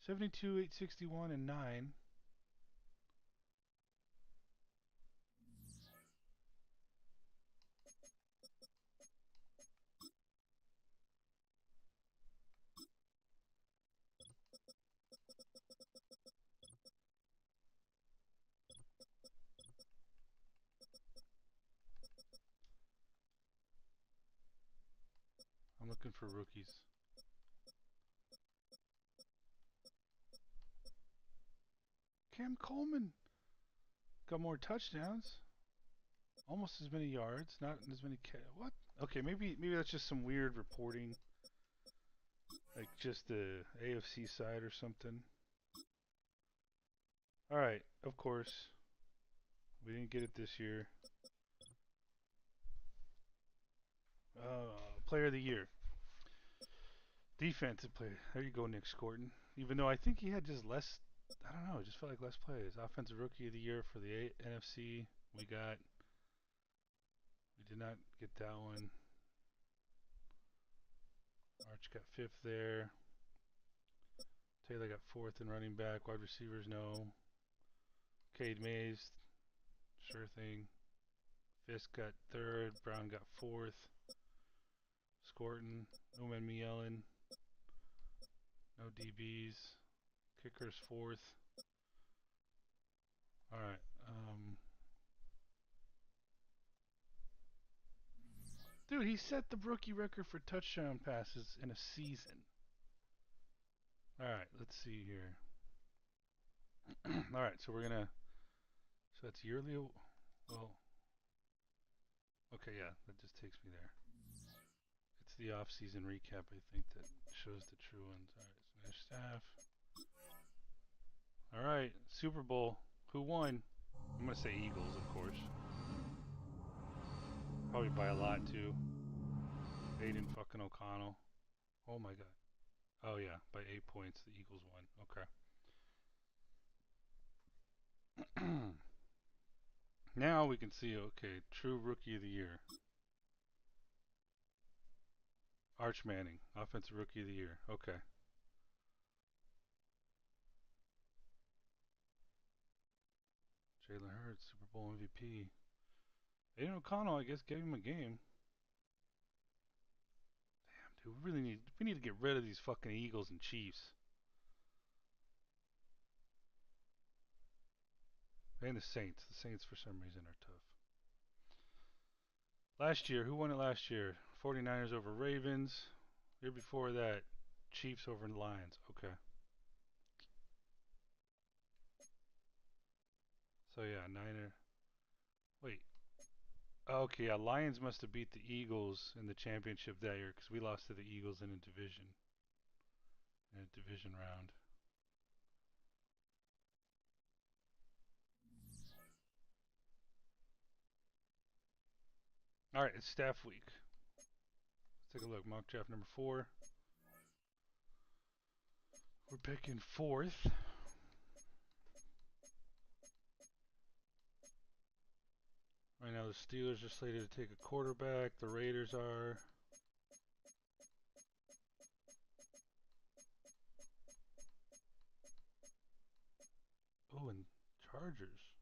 72, 861, and 9. I'm looking for rookies. Cam Coleman got more touchdowns. Almost as many yards, not as many. What? Okay, maybe that's just some weird reporting, like just the AFC side or something. All right, of course. We didn't get it this year. Player of the year. Defensive player. There you go, Nick Scorton. Even though I think he had just less, I don't know, it just felt like less plays. Offensive rookie of the year for the NFC. We did not get that one. Arch got 5th there. Taylor got 4th in running back. Wide receivers, no. Cade Mays, sure thing. Fisk got 3rd. Brown got 4th. Scorton, no man me yelling. No DBs. Kicker's 4th. Alright. Dude, he set the rookie record for touchdown passes in a season. Alright, let's see here. Alright, so we're gonna. So that's yearly. Well. Okay, yeah, that just takes me there. It's the off-season recap, I think, that shows the true ones. Alright, so staff. Alright, Super Bowl. Who won? I'm gonna say Eagles, of course. Probably by a lot, too. Aiden fucking O'Connell. Oh my god. Oh yeah, by 8 points, the Eagles won. Okay. Now we can see, okay, true rookie of the year. Arch Manning, offensive rookie of the year. Okay. Jalen Hurts, Super Bowl MVP. Aiden O'Connell, I guess, gave him a game. Damn, dude, we need to get rid of these fucking Eagles and Chiefs. And the Saints. The Saints, for some reason, are tough. Last year, who won it last year? 49ers over Ravens. Year before that, Chiefs over Lions. Okay. So yeah, Niner. Wait. Okay, yeah, Lions must have beat the Eagles in the championship that year because we lost to the Eagles in a division round. All right, it's staff week. Let's take a look. Mock draft number 4. We're picking 4th. Right now, the Steelers are slated to take a quarterback. The Raiders are. Oh, and Chargers.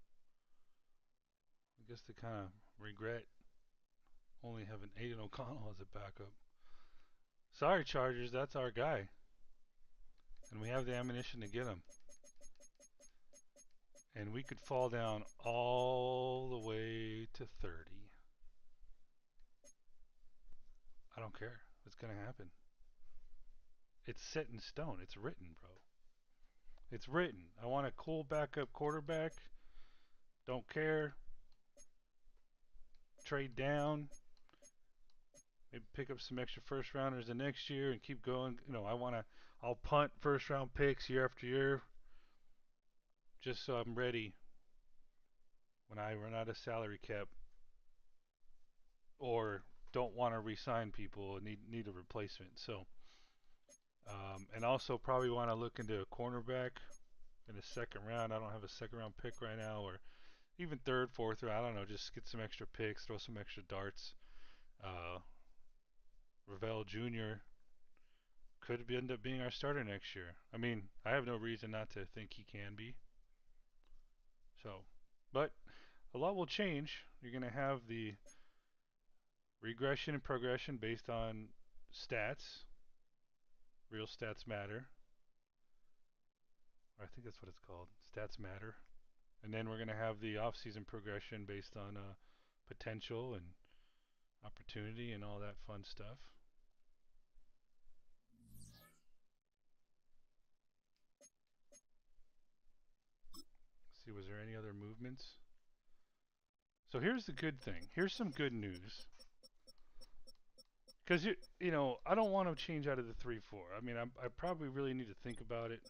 I guess they kind of regret only having Aiden O'Connell as a backup. Sorry, Chargers, that's our guy. And we have the ammunition to get him. And we could fall down all the way to 30. I don't care. It's going to happen. It's set in stone. It's written, bro. It's written. I want a cool backup quarterback. Don't care. Trade down. Maybe pick up some extra first rounders the next year and keep going. You know, I'll punt first round picks year after year. Just so I'm ready when I run out of salary cap or don't want to re-sign people and need a replacement. So, and also probably want to look into a cornerback in the 2nd round. I don't have a 2nd round pick right now, or even 3rd, 4th round. I don't know. Just get some extra picks, throw some extra darts. Ravel Jr. could end up being our starter next year. I mean, I have no reason not to think he can be. So, but a lot will change. You're going to have the regression and progression based on stats. Real stats matter. I think that's what it's called. Stats matter. And then we're going to have the off-season progression based on potential and opportunity and all that fun stuff. Let's see, was there any other movements? So here's the good thing. Here's some good news. Because, you know, I don't want to change out of the 3-4. I mean, I probably really need to think about it.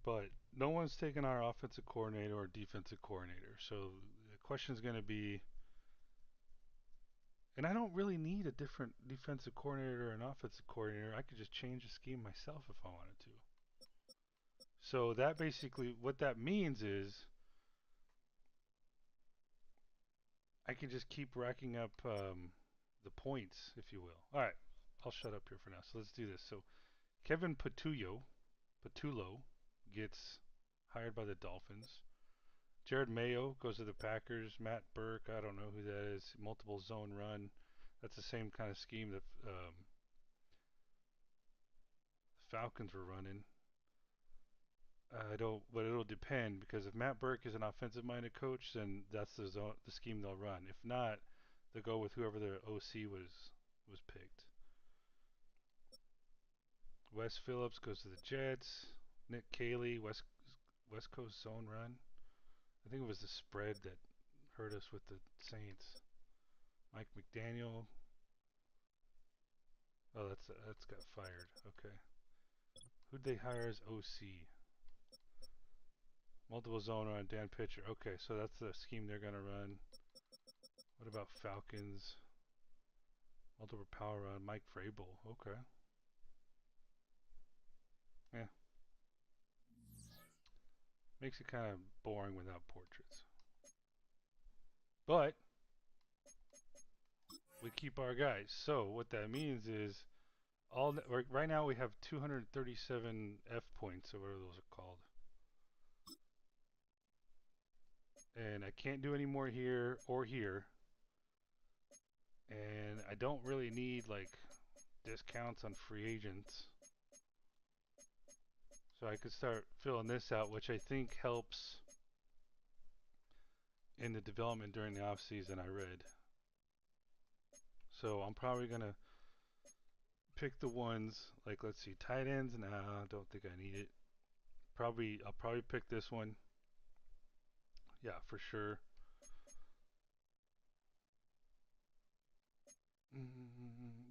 but no one's taken our offensive coordinator or defensive coordinator. So the question is going to be, and I don't really need a different defensive coordinator or an offensive coordinator. I could just change the scheme myself if I wanted to. So that basically, what that means is I can just keep racking up the points, if you will. All right, I'll shut up here for now. So let's do this. So Kevin Patullo gets hired by the Dolphins. Jared Mayo goes to the Packers. Matt Burke, I don't know who that is. Multiple zone run. That's the same kind of scheme that the Falcons were running. I don't, but it'll depend, because if Matt Burke is an offensive-minded coach, then that's the scheme they'll run. If not, they'll go with whoever their OC was picked. Wes Phillips goes to the Jets. Nick Caley, West Coast zone run. I think it was the spread that hurt us with the Saints. Mike McDaniel. Oh, that's got fired. Okay. Who'd they hire as OC? Multiple zone run, Dan Pitcher. Okay, so that's the scheme they're gonna run. What about Falcons? Multiple power run, Mike Vrabel. Okay. Yeah. Makes it kind of boring without portraits. But we keep our guys. So what that means is right now we have 237 F points, or whatever those are called. And I can't do any more here or here. And I don't really need like discounts on free agents. So I could start filling this out, which I think helps in the development during the off season, I read. So I'm probably going to pick the ones, like, let's see, tight ends. Nah, I don't think I need it. I'll probably pick this one. Yeah, for sure.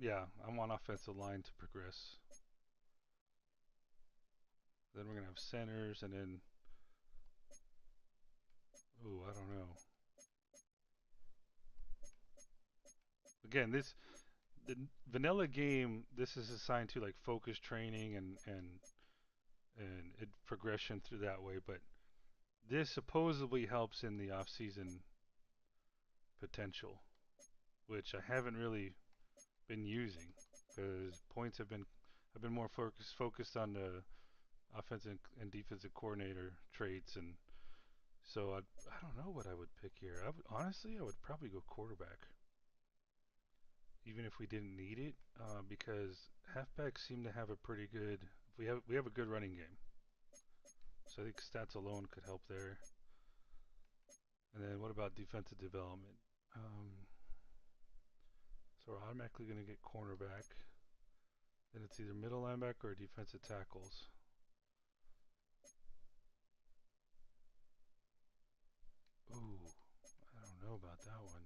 Yeah, I want offensive line to progress. Then we're going to have centers, and then, ooh, I don't know. Again, the vanilla game, this is assigned to like focus training and progression through that way, but this supposedly helps in the off-season potential, which I haven't really been using, because points have been more focused on the offensive and defensive coordinator traits, and so I don't know what I would pick here. Honestly, I would probably go quarterback, even if we didn't need it, because halfbacks seem to have a pretty good. We have a good running game, so I think stats alone could help there. And then what about defensive development? So we're automatically going to get cornerback. Then it's either middle linebacker or defensive tackles. Ooh, I don't know about that one.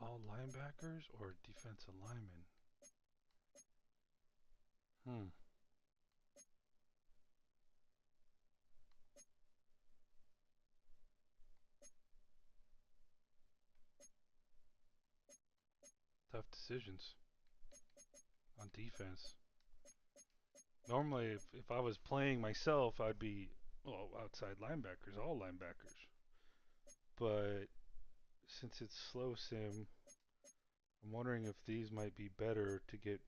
All linebackers or defensive linemen? Tough decisions on defense. Normally, if I was playing myself, I'd be, well, outside linebackers, all linebackers. But since it's slow sim, I'm wondering if these might be better to get,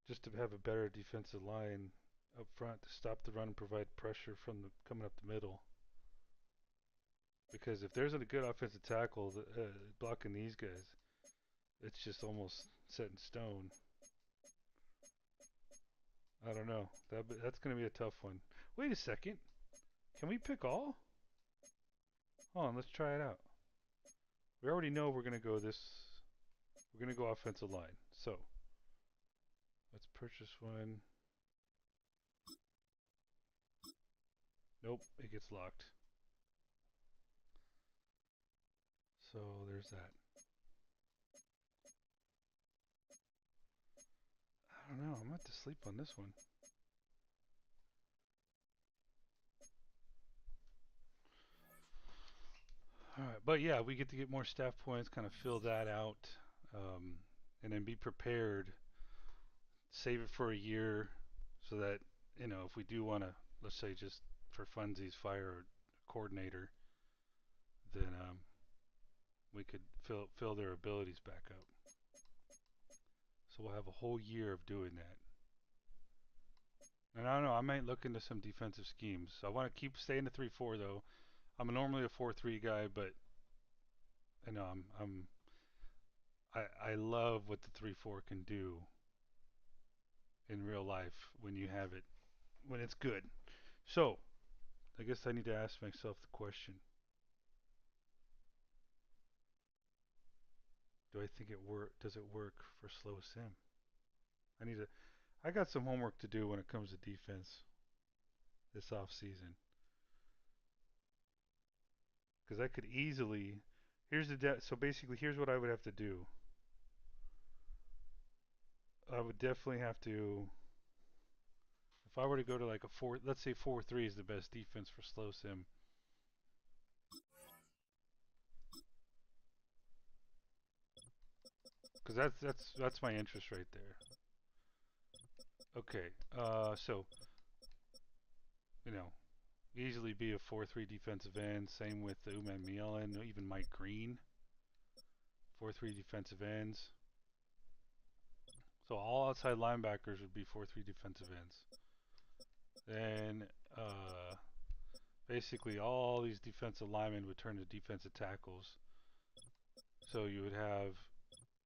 just to have a better defensive line up front to stop the run and provide pressure from coming up the middle. Because if there's a good offensive tackle blocking these guys, it's just almost set in stone. I don't know. That's going to be a tough one. Wait a second. Can we pick all? Hold on, let's try it out. We already know we're going to go this. We're going to go offensive line. So, let's purchase one. Nope, it gets locked. So, there's that. I don't know. I'm about to sleep on this one. All right, but yeah, we get to get more staff points, kind of fill that out, and then be prepared. Save it for a year, so that if we do want to, let's say, just for funsies, fire a coordinator, then we could fill their abilities back up. So we'll have a whole year of doing that. And I don't know, I might look into some defensive schemes. So I want to keep staying to 3-4 though. I'm normally a 4-3 guy, but I love what the 3-4 can do in real life when you have it, when it's good. So I guess I need to ask myself the question: do I think it work? Does it work for slow sim? I got some homework to do when it comes to defense this off season, because I could easily. So basically, here's what I would have to do. I would definitely have to, if I were to go to like a 4, let's say 4-3 is the best defense for slow sim. Because that's my interest right there. Okay, so easily be a 4-3 defensive end. Same with Uman Mielen, even Mike Green. 4-3 defensive ends. So all outside linebackers would be 4-3 defensive ends. Then basically all these defensive linemen would turn to defensive tackles. So you would have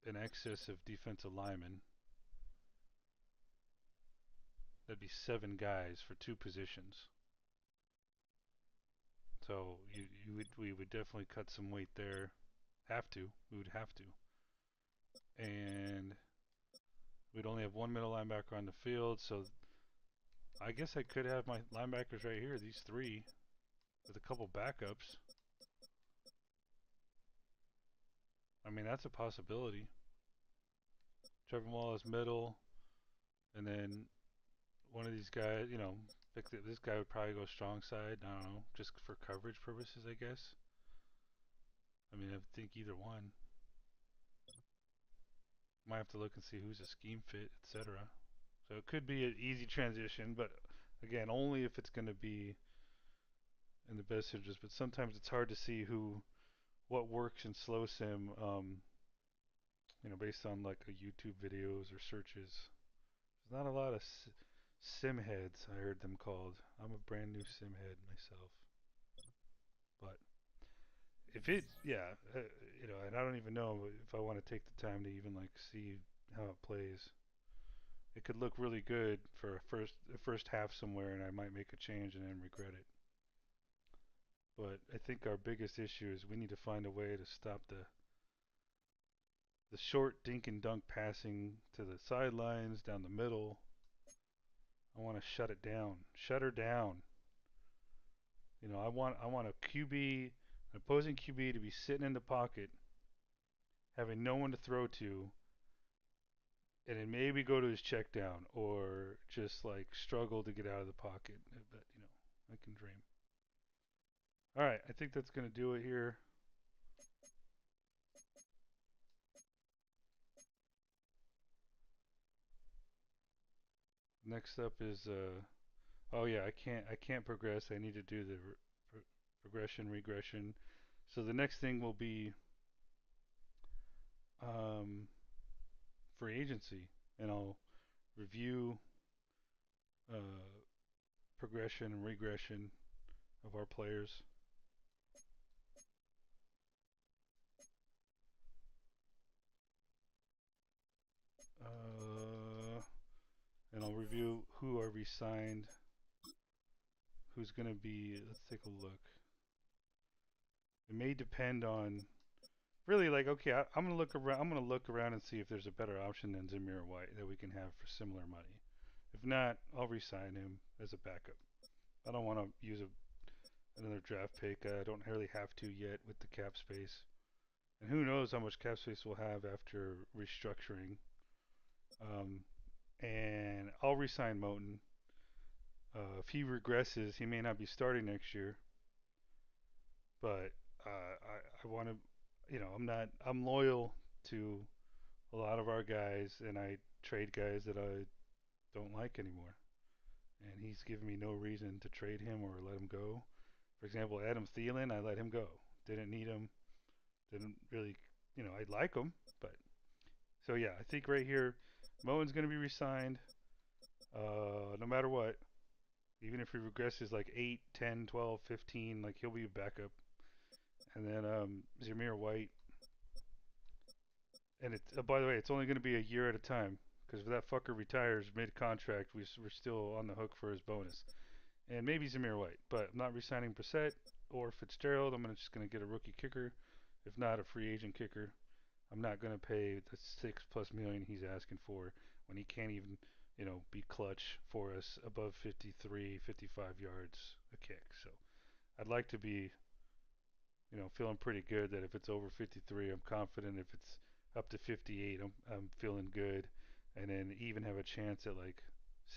an excess of defensive linemen. That'd be 7 guys for 2 positions. So we would definitely cut some weight there. We would have to. And we'd only have 1 middle linebacker on the field, so I guess I could have my linebackers right here, these 3, with a couple backups. I mean, that's a possibility. Trevor Wallace middle, and then one of these guys, this guy would probably go strong side. I don't know, just for coverage purposes, I guess. I mean, I think either one. Might have to look and see who's a scheme fit, etc. So it could be an easy transition, but again, only if it's going to be in the best interest. But sometimes it's hard to see what works in slow sim, based on like a YouTube videos or searches. There's not a lot of sim heads, I heard them called. I'm a brand new sim head myself. But and I don't even know if I want to take the time to even like see how it plays. It could look really good for a first half somewhere, and I might make a change and then regret it. But I think our biggest issue is we need to find a way to stop the short dink and dunk passing to the sidelines, down the middle. I want to shut it down. Shut her down. I want a QB, an opposing QB, to be sitting in the pocket, having no one to throw to, and then maybe go to his check down or just like struggle to get out of the pocket. But I can dream. All right, I think that's going to do it here. Next up is oh yeah, I can't progress. I need to do the progression regression. So the next thing will be free agency, and I'll review progression and regression of our players. And I'll review who are re-signed, who's going to be. Let's take a look. It may depend on really, like, okay, I'm gonna look around. I'm gonna look around and see if there's a better option than Zamir White that we can have for similar money. If not, I'll re-sign him as a backup. I don't want to use another draft pick. I don't really have to yet with the cap space, and who knows how much cap space we'll have after restructuring. and I'll re-sign Moten. If he regresses, he may not be starting next year. But I want to, I'm loyal to a lot of our guys, and I trade guys that I don't like anymore. And he's given me no reason to trade him or let him go. For example, Adam Thielen, I let him go. Didn't need him. Didn't really, I like him, but so yeah, I think right here, Moen's going to be re-signed, no matter what. Even if he regresses like 8, 10, 12, 15, like he'll be a backup. And then Zamir White. And it's by the way, it's only going to be a year at a time because if that fucker retires mid-contract, we're still on the hook for his bonus. And maybe Zamir White, but I'm not re-signing Brissett or Fitzgerald. I'm just going to get a rookie kicker, if not a free agent kicker. I'm not going to pay the $6+ million he's asking for when he can't even, be clutch for us above 53, 55 yards a kick. So I'd like to be, feeling pretty good that if it's over 53, I'm confident. If it's up to 58, I'm feeling good, and then even have a chance at like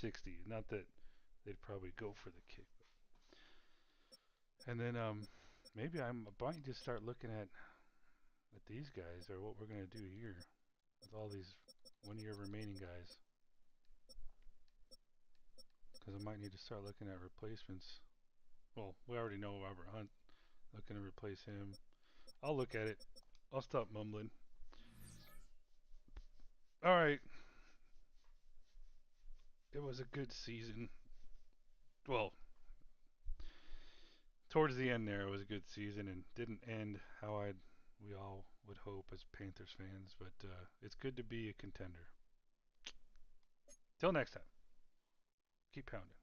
60. Not that they'd probably go for the kick. And then maybe I might just start looking at these guys or what we're gonna do here with all these 1 year remaining guys, because I might need to start looking at replacements. Well, we already know Robert Hunt. Looking to replace him. I'll look at it. I'll stop mumbling. All right. It was a good season. Well, towards the end there, it was a good season and didn't end how we all would hope as Panthers fans. But it's good to be a contender. Till next time. Keep pounding.